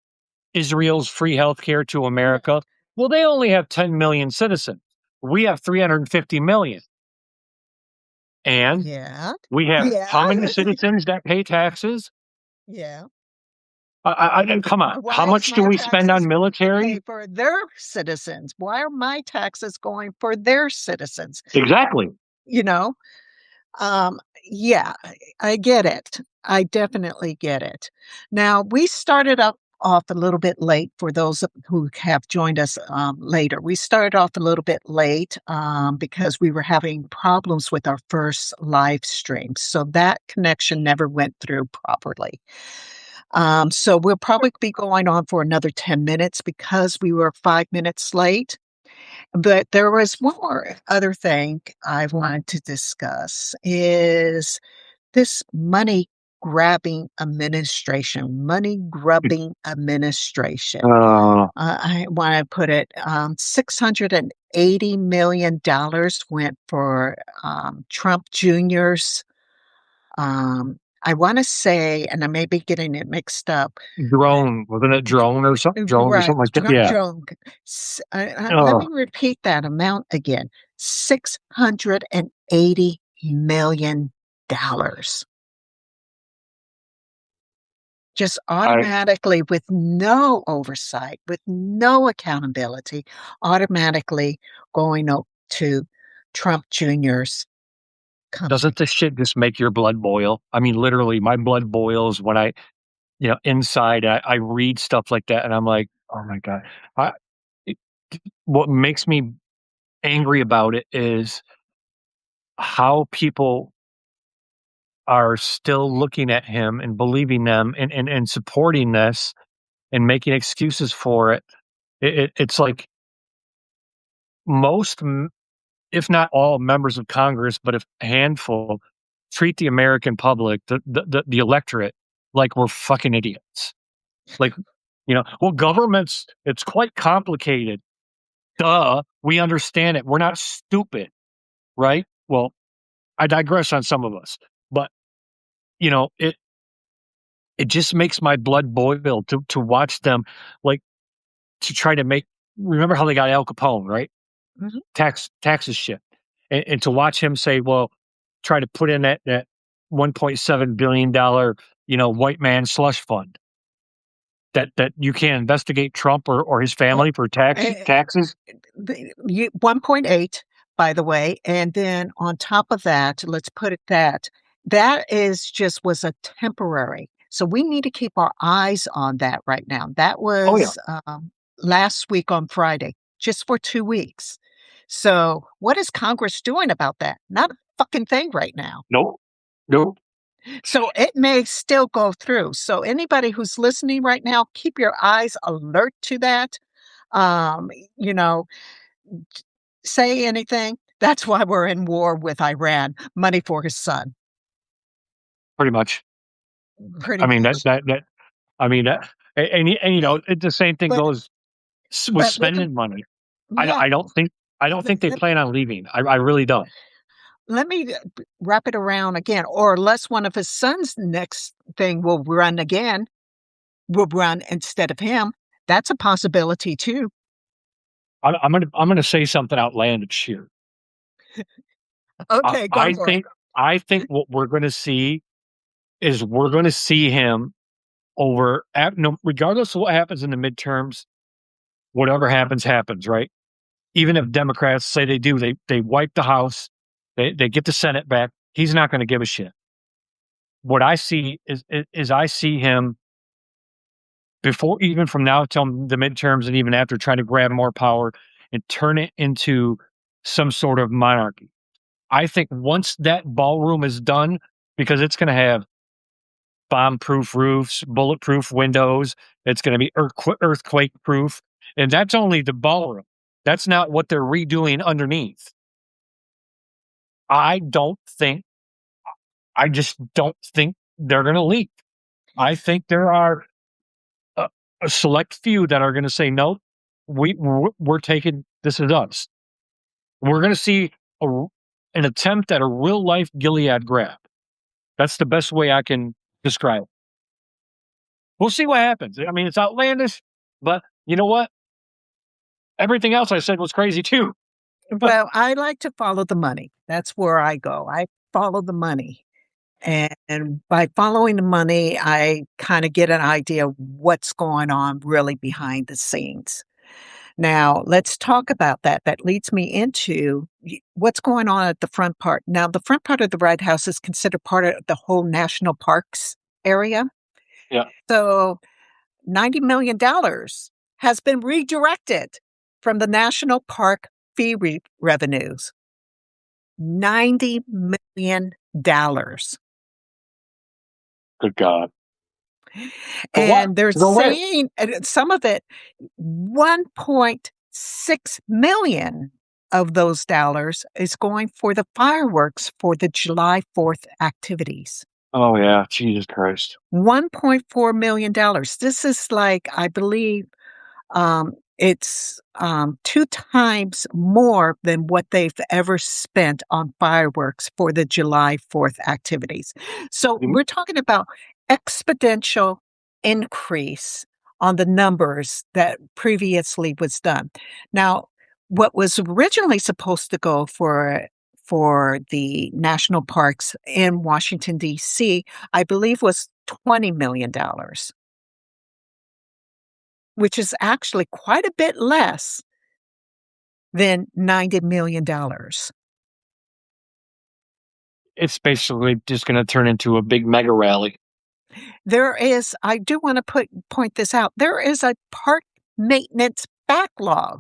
Israel's free healthcare to America. Well, they only have 10 million citizens. We have 350 million. And Yeah. we have Yeah. how many citizens that pay taxes? Yeah. Come on. How Why is much do my we spend on taxes to military? pay for their citizens? Why are my taxes going for their citizens? Exactly. You know? Yeah, I get it. I definitely get it. Now, we started up off a little bit late for those who have joined us later. We started off a little bit late because we were having problems with our first live stream. So that connection never went through properly. So we'll probably be going on for another 10 minutes because we were 5 minutes late. But there was one more other thing I wanted to discuss is this money grubbing administration. Uh, I want to put it $680 million went for Trump Jr.'s. I want to say, and I may be getting it mixed up, drone. Wasn't it drone or something? Drones or right, something like that? Yeah. Joan. Let Oh, me repeat that amount again. $680 million. just I automatically with no oversight, with no accountability, automatically going up to Trump Jr.'s company. Doesn't this shit just make your blood boil? I mean, literally, my blood boils when inside, I read stuff like that, and I'm like, "Oh my god." I it what makes me angry about it is how people are still looking at him and believing them and supporting this and making excuses for it. It's like most, if not all members of Congress, but a handful treat the American public, the electorate, like we're fucking idiots. Like, well, government's it's quite complicated. Duh, we understand it. We're not stupid, right? Well, I digress on some of us, but you know, it it just makes my blood boil to watch them, like, to try to make remember how they got Al Capone, right? Mhm. Taxes shit. And to watch him say, well, try to put in that $1.7 billion, white man slush fund that you can't investigate Trump or his Uh, family for eh, taxes. 1.8, by the way, and then on top of that, let's put it that is just was a temporary. So we need to keep our eyes on that right now. That Oh yeah. was, last week on Friday, just for 2 weeks. So what is Congress doing about that? Not a fucking thing right now. Nope. Nope. So it may still go through. So anybody who's listening right now, keep your eyes alert to that. Um, you know, say anything. That's why we're in war with Iran. Money for his son, Pretty much. pretty I mean much. I mean the same thing But goes with but spending money. I don't yeah, I don't think I don't let, think they let, plan on leaving. I really don't. let me wrap it around again. Or unless one of his sons' next thing will run again, will run instead of him. That's a possibility too. I'm gonna say something outlandish here. I Okay, go I for it. think I think what we're gonna see is we're gonna see him over at no regardless of what happens in the midterms, whatever happens, happens, right? Even if Democrats say they wipe the House, they get the Senate back, he's not gonna give a shit. What I see is I see him before even from now till the midterms and even after trying to grab more power and turn it into some sort of monarchy. I think once that ballroom is done, because it's gonna have bomb-proof roofs, bulletproof windows, it's gonna be earthquake-proof, and that's only the ballroom. That's not what they're redoing underneath. I don't think I just don't think they're gonna leak. I think there are a a select few that are gonna say, "Nope, we're taking this is us." We're gonna see a r an attempt at a real life Gilead grab. That's the best way I can describe it. We'll see what happens. I mean, it's outlandish, but you know what? Everything else I said was crazy too. Well, I like to follow the money. That's where I go. I follow the money. And by following the money, I kind of get an idea of what's going on really behind the scenes. Now, let's talk about that. That leads me into what's going on at the front part. Now, the front part of the White House is considered part of the whole national parks area. Yeah. So $90 million has been redirected from the national park fee revenues. $90 million. Good God. For what? And they're To go where? saying some of it, 1.6 million of those dollars is going for the fireworks for the July 4th activities. Oh yeah, Jesus Christ. $1.4 million. This is like, I believe, it's 2 times more than what they've ever spent on fireworks for the July 4th activities. So You we're talking about exponential increase on the numbers that previously was done. Now, what was originally supposed to go for the national parks in Washington, D.C., I believe was $20 million, which is actually quite a bit less than $90 million. It's basically just going to turn into a big mega rally. I do want to point this out. There is a park maintenance backlogs.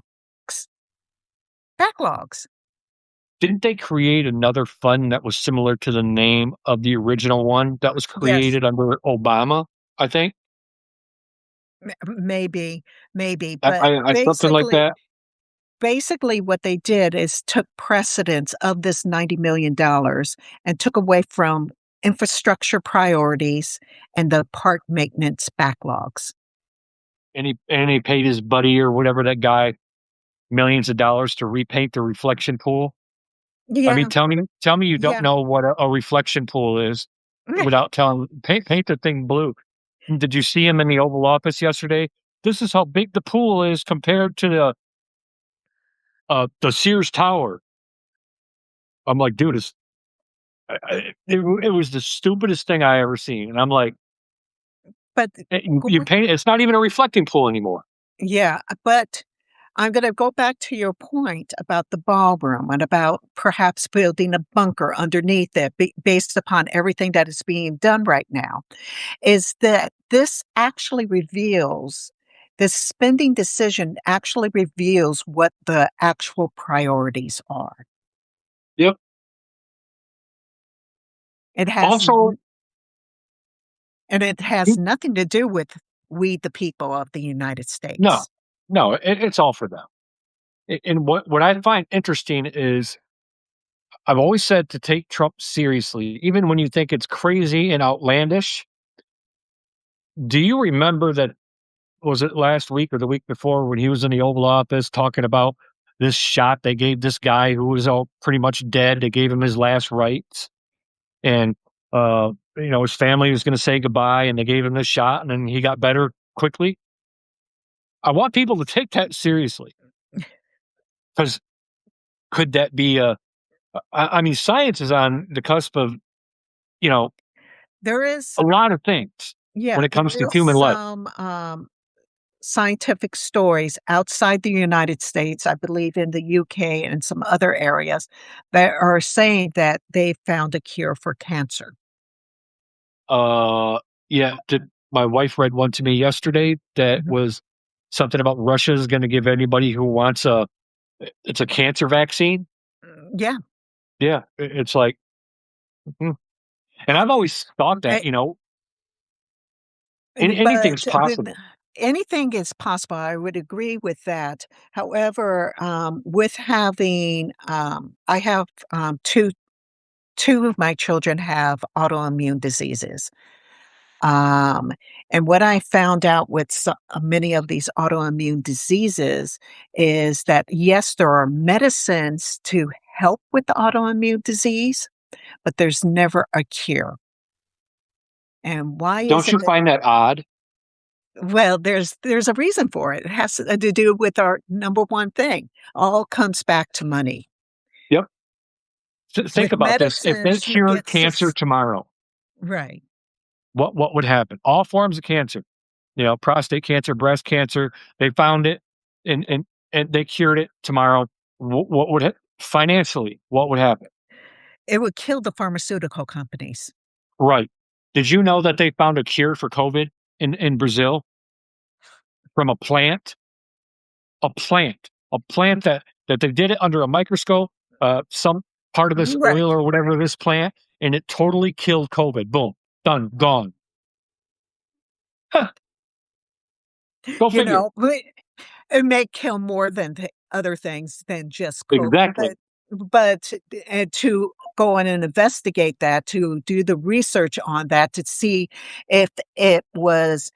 Didn't they create another fund that was similar to the name of the original one that was Yes, created under Obama, I think? maybe, I, but I, I something like that. basically what they did is took precedence of this $90 million and took away from infrastructure priorities and the park maintenance backlogs. And he paid his buddy or whatever that guy millions of dollars to repaint the reflection pool. I mean, Yeah, tell me you don't yeah. know what a reflection pool is without telling paint the thing blue. Did you see him in the Oval Office yesterday? This is how big the pool is compared to the Sears Tower. I'm like, dude, it was the stupidest thing I ever seen, and I'm like, But you paint. It's not even a reflecting pool anymore. yeah, but I'm going to go back to your point about the ballroom and about perhaps building a bunker underneath it based upon everything that is being done right now. Is that this actually reveals, this spending decision actually reveals what the actual priorities are. Yep. It has, Also, and it has nothing to do with we, the people of the United no, States. no, it's all for them. And what I find interesting is I've always said to take Trump seriously, even when you think it's crazy and outlandish. Do you remember that? Was it last week or the week before when he was in the Oval Office talking about this shot they gave this guy who was all pretty much dead? They gave him his last rites, and his family was going to say goodbye, and they gave him this shot, and then he got better quickly. I want people to take that seriously because could that be I mean, science is on the cusp of, you know, There is, a lot of things when yeah, it comes to there is human life. some scientific stories outside the United States, I believe in the UK and some other areas, that are saying that they found a cure for cancer. Yeah, my wife read one to me yesterday that Mhm. was something about Russia is going to give anybody who wants it's a cancer vaccine. Yeah, Yeah, it's like, mhm. And I've always thought that, eh, anything's but possible. anything is possible. I would agree with that. However, with having, I have two of my children have autoimmune diseases. Um, and what I found out with many of these autoimmune diseases is that, yes, there are medicines to help with the autoimmune disease, but there's never a cure. And why Don't you isn't it? find that odd? Well, there's a reason for it. It has to do with our number one thing. All comes back to money. Yep. Think With about this. If they medicines, you cured get cancer tomorrow, right. what would happen? All forms of cancer, prostate cancer, breast cancer, they found it and they cured it tomorrow. What would financially, what would happen? It would kill the pharmaceutical companies. Right. Did you know that they found a cure for COVID in Brazil from a plant? A plant that they did it under a microscope, some part of this Right. oil or whatever this plant, and it totally killed COVID. Boom, done, gone. Huh, go You figure. know, it may kill more than the other things than just COVID, Exactly. but to go in and investigate that, to do the research on that, to see if it was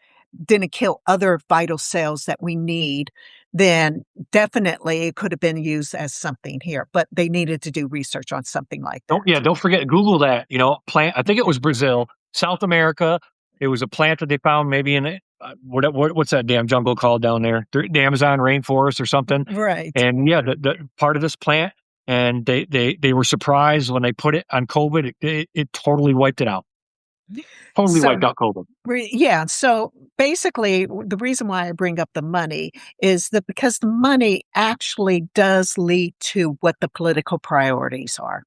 didn't kill other vital cells that we need, then definitely it could have been used as something here, but they needed to do research on something like Don't yeah, that. don't forget Google that. Plant. I think it was Brazil, South America. It was a plant that they found maybe in what's that damn jungle called down there? The Amazon rainforest or something. Right. And yeah, the part of this plant, and they were surprised when they put it on COVID. It totally wiped it out. Totally So wiped out COVID. yeah, so basically, the reason why I bring up the money is that because the money actually does lead to what the political priorities are,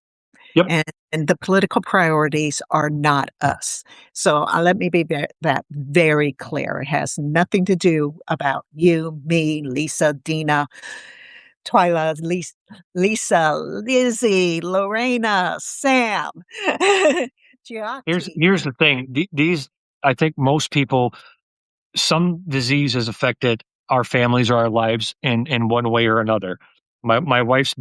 Yep. and the political priorities are not us. So, let me be that very clear. It has nothing to do about you, me, Lisa, Dina, Twyla, Lisa, Lizzie, Lorena, Sam, Giatti. Here's the thing. These, I think most people, some disease has affected our families or our lives in one way or another. My wife's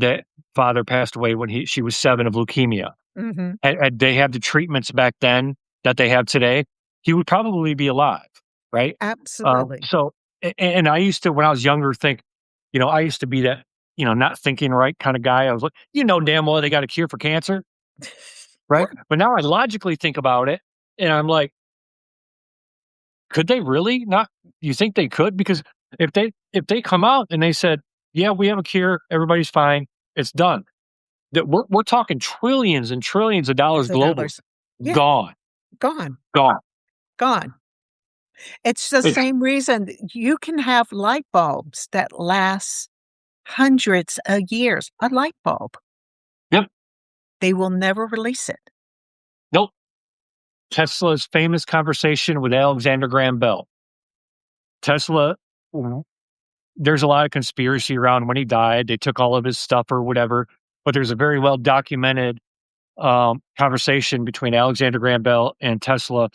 father passed away when she was 7 of leukemia. Mhm. Had they had the treatments back then that they have today, he would probably be alive, right? Absolutely. So, and I used to, when I was younger, think, I used to be that, not thinking right kind of guy. I was like, damn well they got a cure for cancer, right? But now I logically think about it, and I'm like, could they really not? You think they could? Because if they come out and they said, yeah, we have a cure, everybody's fine, it's done. That we're talking trillions and trillions of dollars Millions of globally. dollars. Yeah, Gone, gone, gone. gone. It's the It's same reason you can have light bulbs that last hundreds of years. A light bulb, Yep. they will never release it. Nope. Tesla's famous conversation with Alexander Graham Bell. Tesla, there's a lot of conspiracy around when he died. They took all of his stuff or whatever, but there's a very well documented conversation between Alexander Graham Bell and Tesla,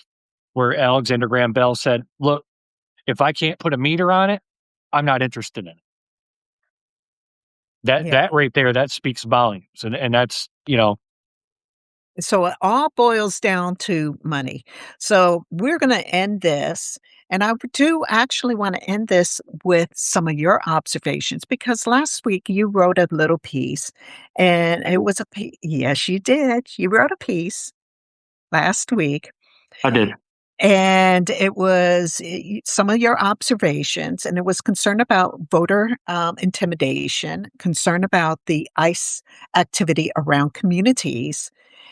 where Alexander Graham Bell said, "Look, if I can't put a meter on it, I'm not interested in it." That Yeah. that right there, that speaks volumes, and that's So it all boils down to money. So we're going to end this. And I do actually want to end this with some of your observations because last week you wrote a little piece and it was a piece. Yes, you did. You wrote a piece last week I did. and it was some of your observations and it was concern about voter intimidation, concern about the ICE activity around communities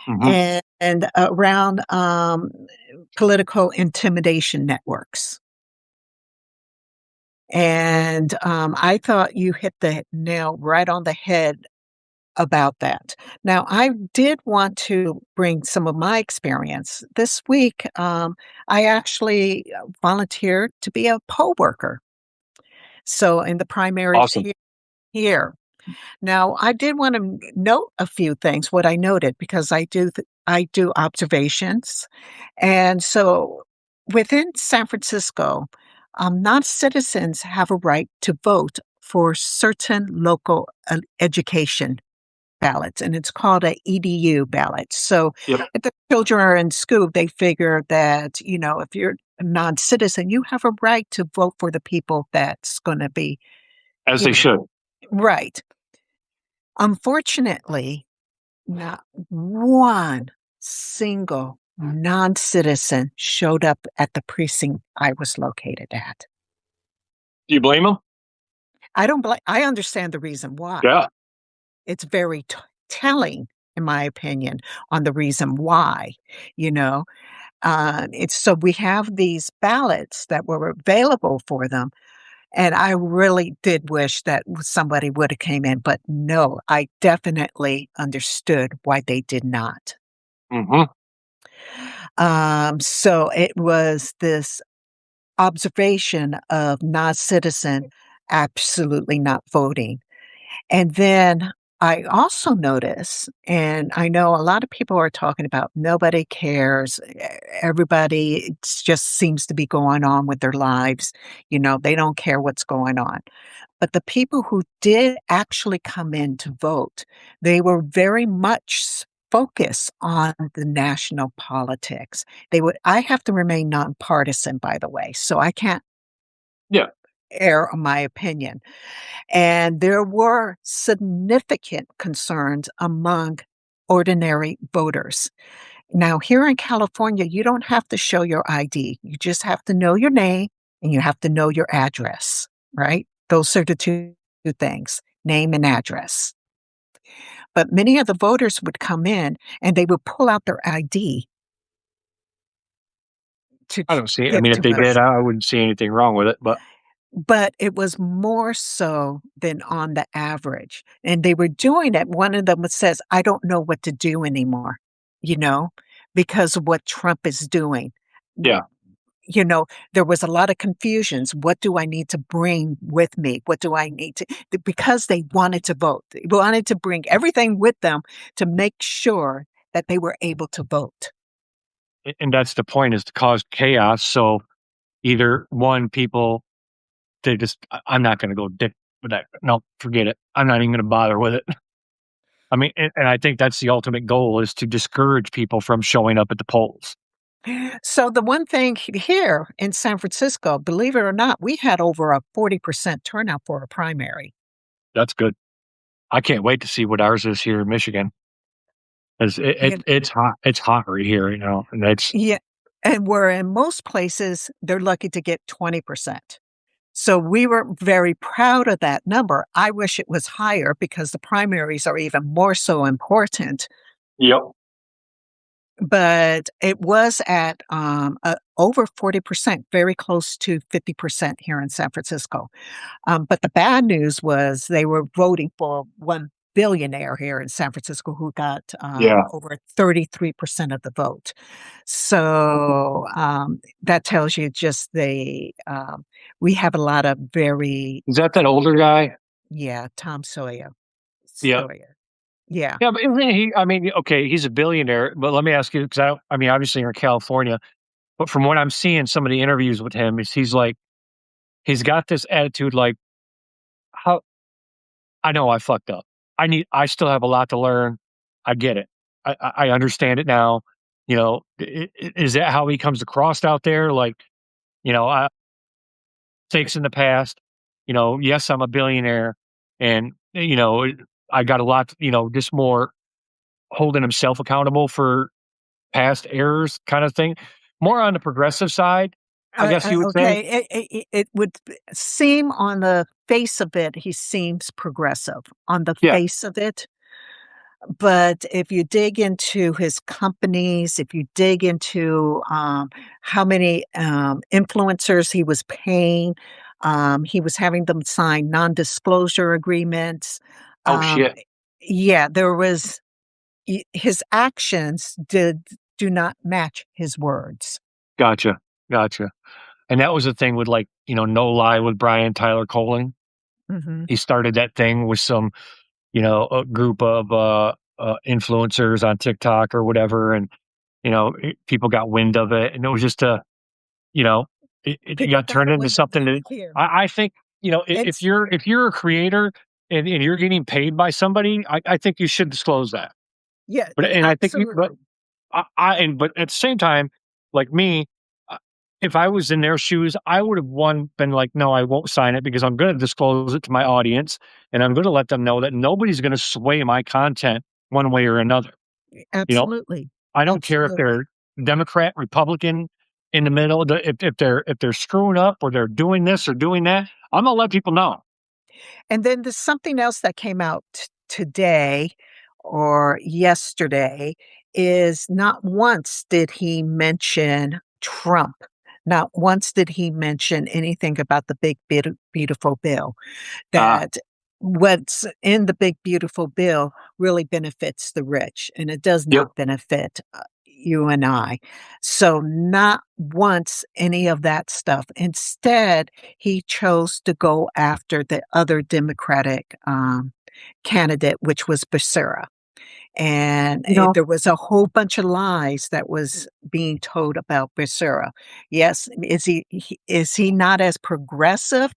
Hmm. and around, political intimidation networks. And, I thought you hit the nail right on the head about that. Now, I did want to bring some of my experience. This week, I actually, volunteered to be a poll worker, so in the primaries Awesome. here. Now, I did want to note a few things, what I noted, because I do observations. And so within San Francisco, non-citizens have a right to vote for certain local education ballots, and it's called a EDU ballot. So Yep. if the children are in school, they figure that, if you're a non-citizen, you have a right to vote for the people that's going to be, As you they know, should. right. Unfortunately, not one single non-citizen showed up at the precinct I was located at. Do you blame them? I understand the reason why. Yeah. It's very telling, in my opinion, on the reason why, you know? It's so we have these ballots that were available for them, and I really did wish that somebody woulda came in, but no, I definitely understood why they did not. Hmm. So it was this observation of non-citizen absolutely not voting. And then I also notice, and I know a lot of people are talking about nobody cares. Everybody just seems to be going on with their lives. They don't care what's going on. But the people who did actually come in to vote, they were very much focused on the national politics. I have to remain nonpartisan, by the way, so I can't Yeah. air my opinion. And there were significant concerns among ordinary voters. Now, here in California, you don't have to show your ID. You just have to know your name and you have to know your address, right? Those are the two things, name and address. But many of the voters would come in and they would pull out their ID to I ch don't see I get mean, if to they did, vote. I wouldn't see anything wrong with it, but But it was more so than on the average, and they were doing it. One of them says, "I don't know what to do anymore," you know, because of what Trump is doing. yeah. You know, there was a lot of confusions. What do I need to bring with me? What do I need to because they wanted to vote. They wanted to bring everything with them to make sure that they were able to vote. And that's the point, is to cause chaos, so either one, people, they just, I'm not gonna go dick with that. No, forget it. I'm not even gonna bother with it. I mean, and I think that's the ultimate goal, is to discourage people from showing up at the polls. So the one thing here in San Francisco, believe it or not, we had over a 40% turnout for a primary. That's good. I can't wait to see what ours is here in Michigan. 'Cause You it's hot right here, and it's Yeah, and where in most places, they're lucky to get 20%. So we were very proud of that number. I wish it was higher because the primaries are even more so important, yep. but it was at, over 40%, very close to 50% here in San Francisco. But the bad news was they were voting for one billionaire here in San Francisco who got, Yeah. over 33% of the vote. So, that tells you just we have a lot of very Is that older guy? yeah, Tom Sawyer. Yep. Sawyer. Yeah. Yeah, but isn't he, I mean, okay, he's a billionaire, but let me ask you, because I mean, obviously you're in California, but from what I'm seeing, some of the interviews with him, is he's like, he's got this attitude like, how I know I fucked up. I still have a lot to learn. I get it. I understand it now. Is that how he comes across out there? Like, I mistakes in the past. Yes, I'm a billionaire, and I got a lot. Just more holding himself accountable for past errors, kind of thing. More on the progressive side, I guess you would say. Okay, it would seem on the face of it, he seems progressive on the Yeah. face of it. But if you dig into his companies, if you dig into, how many, influencers he was paying, he was having them sign non-disclosure agreements. Oh Um, shit. yeah, there was his actions do not match his words. Gotcha. Gotcha. And that was the thing with, like, No Lie with Brian Tyler Coling. Mhm. He started that thing with some, a group of influencers on TikTok or whatever, and people got wind of it, and it was just you know, it People got got turned a into wind of something it that here. I think, if It's you're a creator, and you're getting paid by somebody, I think you should disclose that. yeah, But and I think you, but absolutely. but at the same time, like me, uh, if I was in their shoes, I would have, one, been like, no, I won't sign it, because I'm going to disclose it to my audience, and I'm going to let them know that nobody's going to sway my content one way or another. You know, Absolutely. I don't care if Absolutely. they're Democrat, Republican, in the middle. If they're screwing up, or they're doing this or doing that, I'm gonna let people know. And then there's something else that came out today or yesterday is not once did he mention Trump. Not once did he mention anything about the big beautiful bill. Ah, That what's in the big beautiful bill really benefits the rich and it does yep. not benefit you and I. So not once any of that stuff. Instead, he chose to go after the other Democratic candidate, which was Becerra. And You know, there was a whole bunch of lies that was being told about Becerra. Yes, is he not as progressive?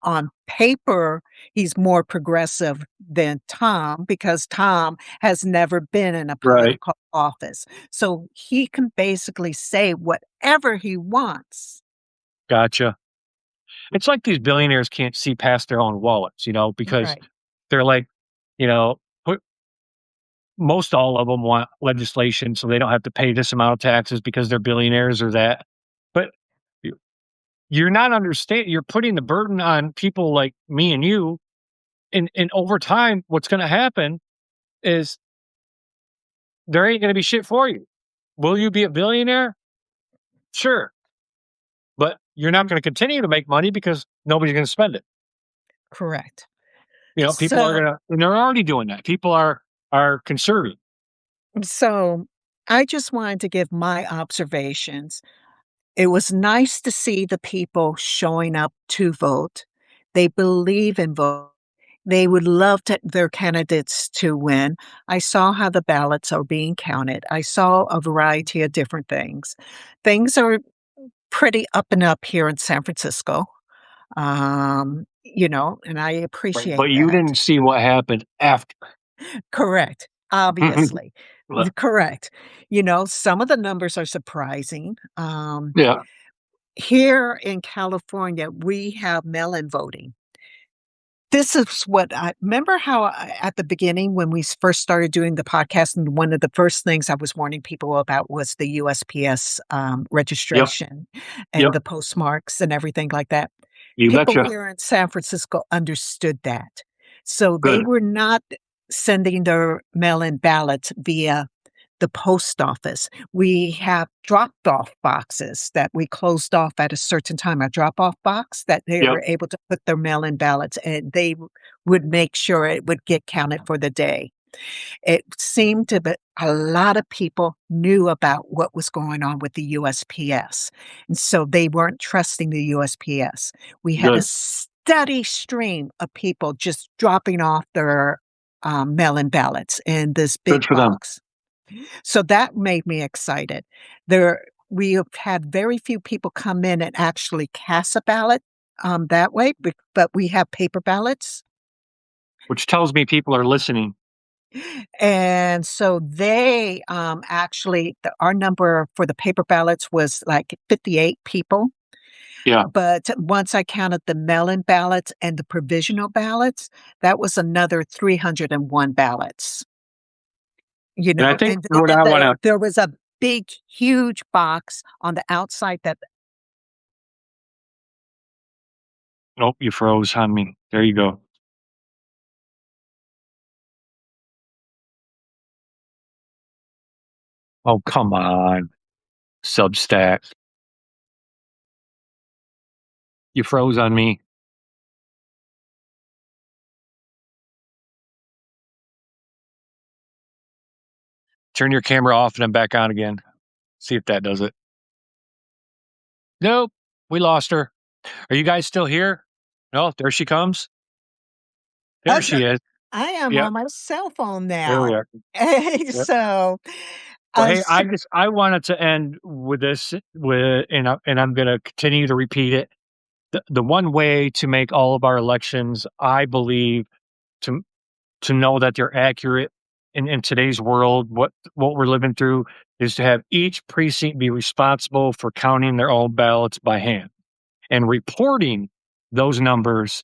On paper, he's more progressive than Tom because Tom has never been in a right? political office. So he can basically say whatever he wants. Gotcha. It's like these billionaires can't see past their own wallets, because Right. they're like, you know, put, most all of them want legislation so they don't have to pay this amount of taxes because they're billionaires or that. But you- you're not understand. You're putting the burden on people like me and you, and over time, what's going to happen is there ain't going to be shit for you. Will you be a billionaire? Sure. you're not gonna continue to make money because nobody's gonna spend it. Correct. People are So gonna and they're already doing that. People are conserving. so I just wanted to give my observations. It was nice to see the people showing up to vote. They believe in vote. They would love to their candidates to win. I saw how the ballots are being counted. I saw a variety of different things. Things are pretty up and up here in San Francisco, and I Right. appreciate But you that. didn't see what happened after. Correct, obviously. Well, Correct. Some of the numbers are surprising. yeah. Here in California, we have mail-in voting. This is what I remember how at the beginning when we first started doing the podcast, and one of the first things I was warning people about was the USPS Yep. registration and Yep. the postmarks and everything like that. You People betcha. here in San Francisco understood that. So they Good. were not sending their mail-in ballots via the post office. We have dropped off boxes that we closed off at a certain time, a drop off box that they Yep. were able to put their mail in ballots and they would make sure it would get counted for the day. It seemed to be a lot of people knew about what was going on with the USPS. And so they weren't trusting the USPS. We had a Good. steady stream of people just dropping off their mail in ballots in this big Good for them. box. So that made me excited. There we have had very few people come in and actually cast a ballot, that way, but we have paper ballots, Which tells me people are listening. and so they, actually our number for the paper ballots was, like, 58 people, Yeah. but once I counted the mail-in ballots and the provisional ballots, that was another 301 ballots. And I think And what I wanna there was a big, huge box on the outside that Nope, you froze on me. There you go. Oh, come on. Substack. You froze on me. Turn your camera off and then back on again. See if that does it. Nope, we lost her. Are you guys still here? No, there she comes. There Okay. she is. I am Yep, on my cell phone there we now. are. Yep. So, Well, hey, s I wanted to end with this with and I'm gonna continue to repeat it. The one way to make all of our elections, I believe, to to know that they're accurate in today's world, what we're living through, is to have each precinct be responsible for counting their own ballots by hand and reporting those numbers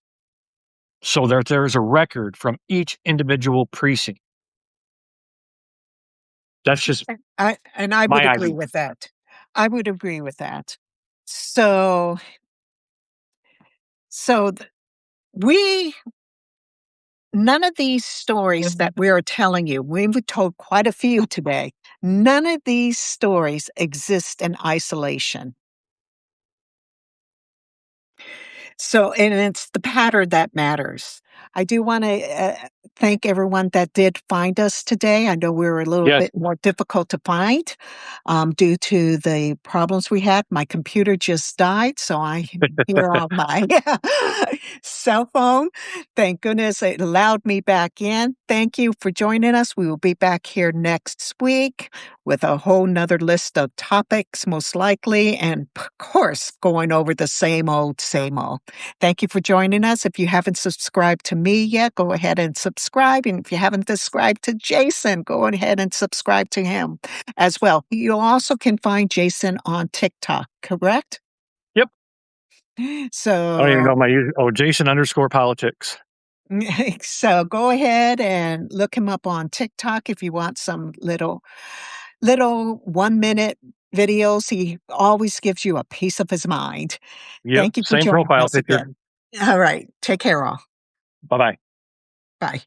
so that there's a record from each individual precinct. That's just I would my agree idea. with that. I would agree with that. So so th we none of these stories that we are telling you, we've told quite a few today. None of these stories exist in isolation. So and it's the pattern that matters. I do wanna, thank everyone that did find us today. I know we were a little Yes. bit more difficult to find, due to the problems we had. My computer just died, so I'm here on my cell phone. Thank goodness it allowed me back in. Thank you for joining us. We will be back here next week with a whole 'nother list of topics, most likely, and, of course, going over the same old, same old. Thank you for joining us. If you haven't subscribed to me yet, go ahead and subscribe. And if you haven't subscribed to Jason, go ahead and subscribe to him as well. You also can find Jason on TikTok, correct? Yep. I don't even So, know my Jason underscore politics. so go ahead and look him up on TikTok if you want some little 1 minute videos. He always gives you a piece of his mind. Yep. Thank you for Same joining profile us picture. again. All right. Take care all. Bye bye. Bye.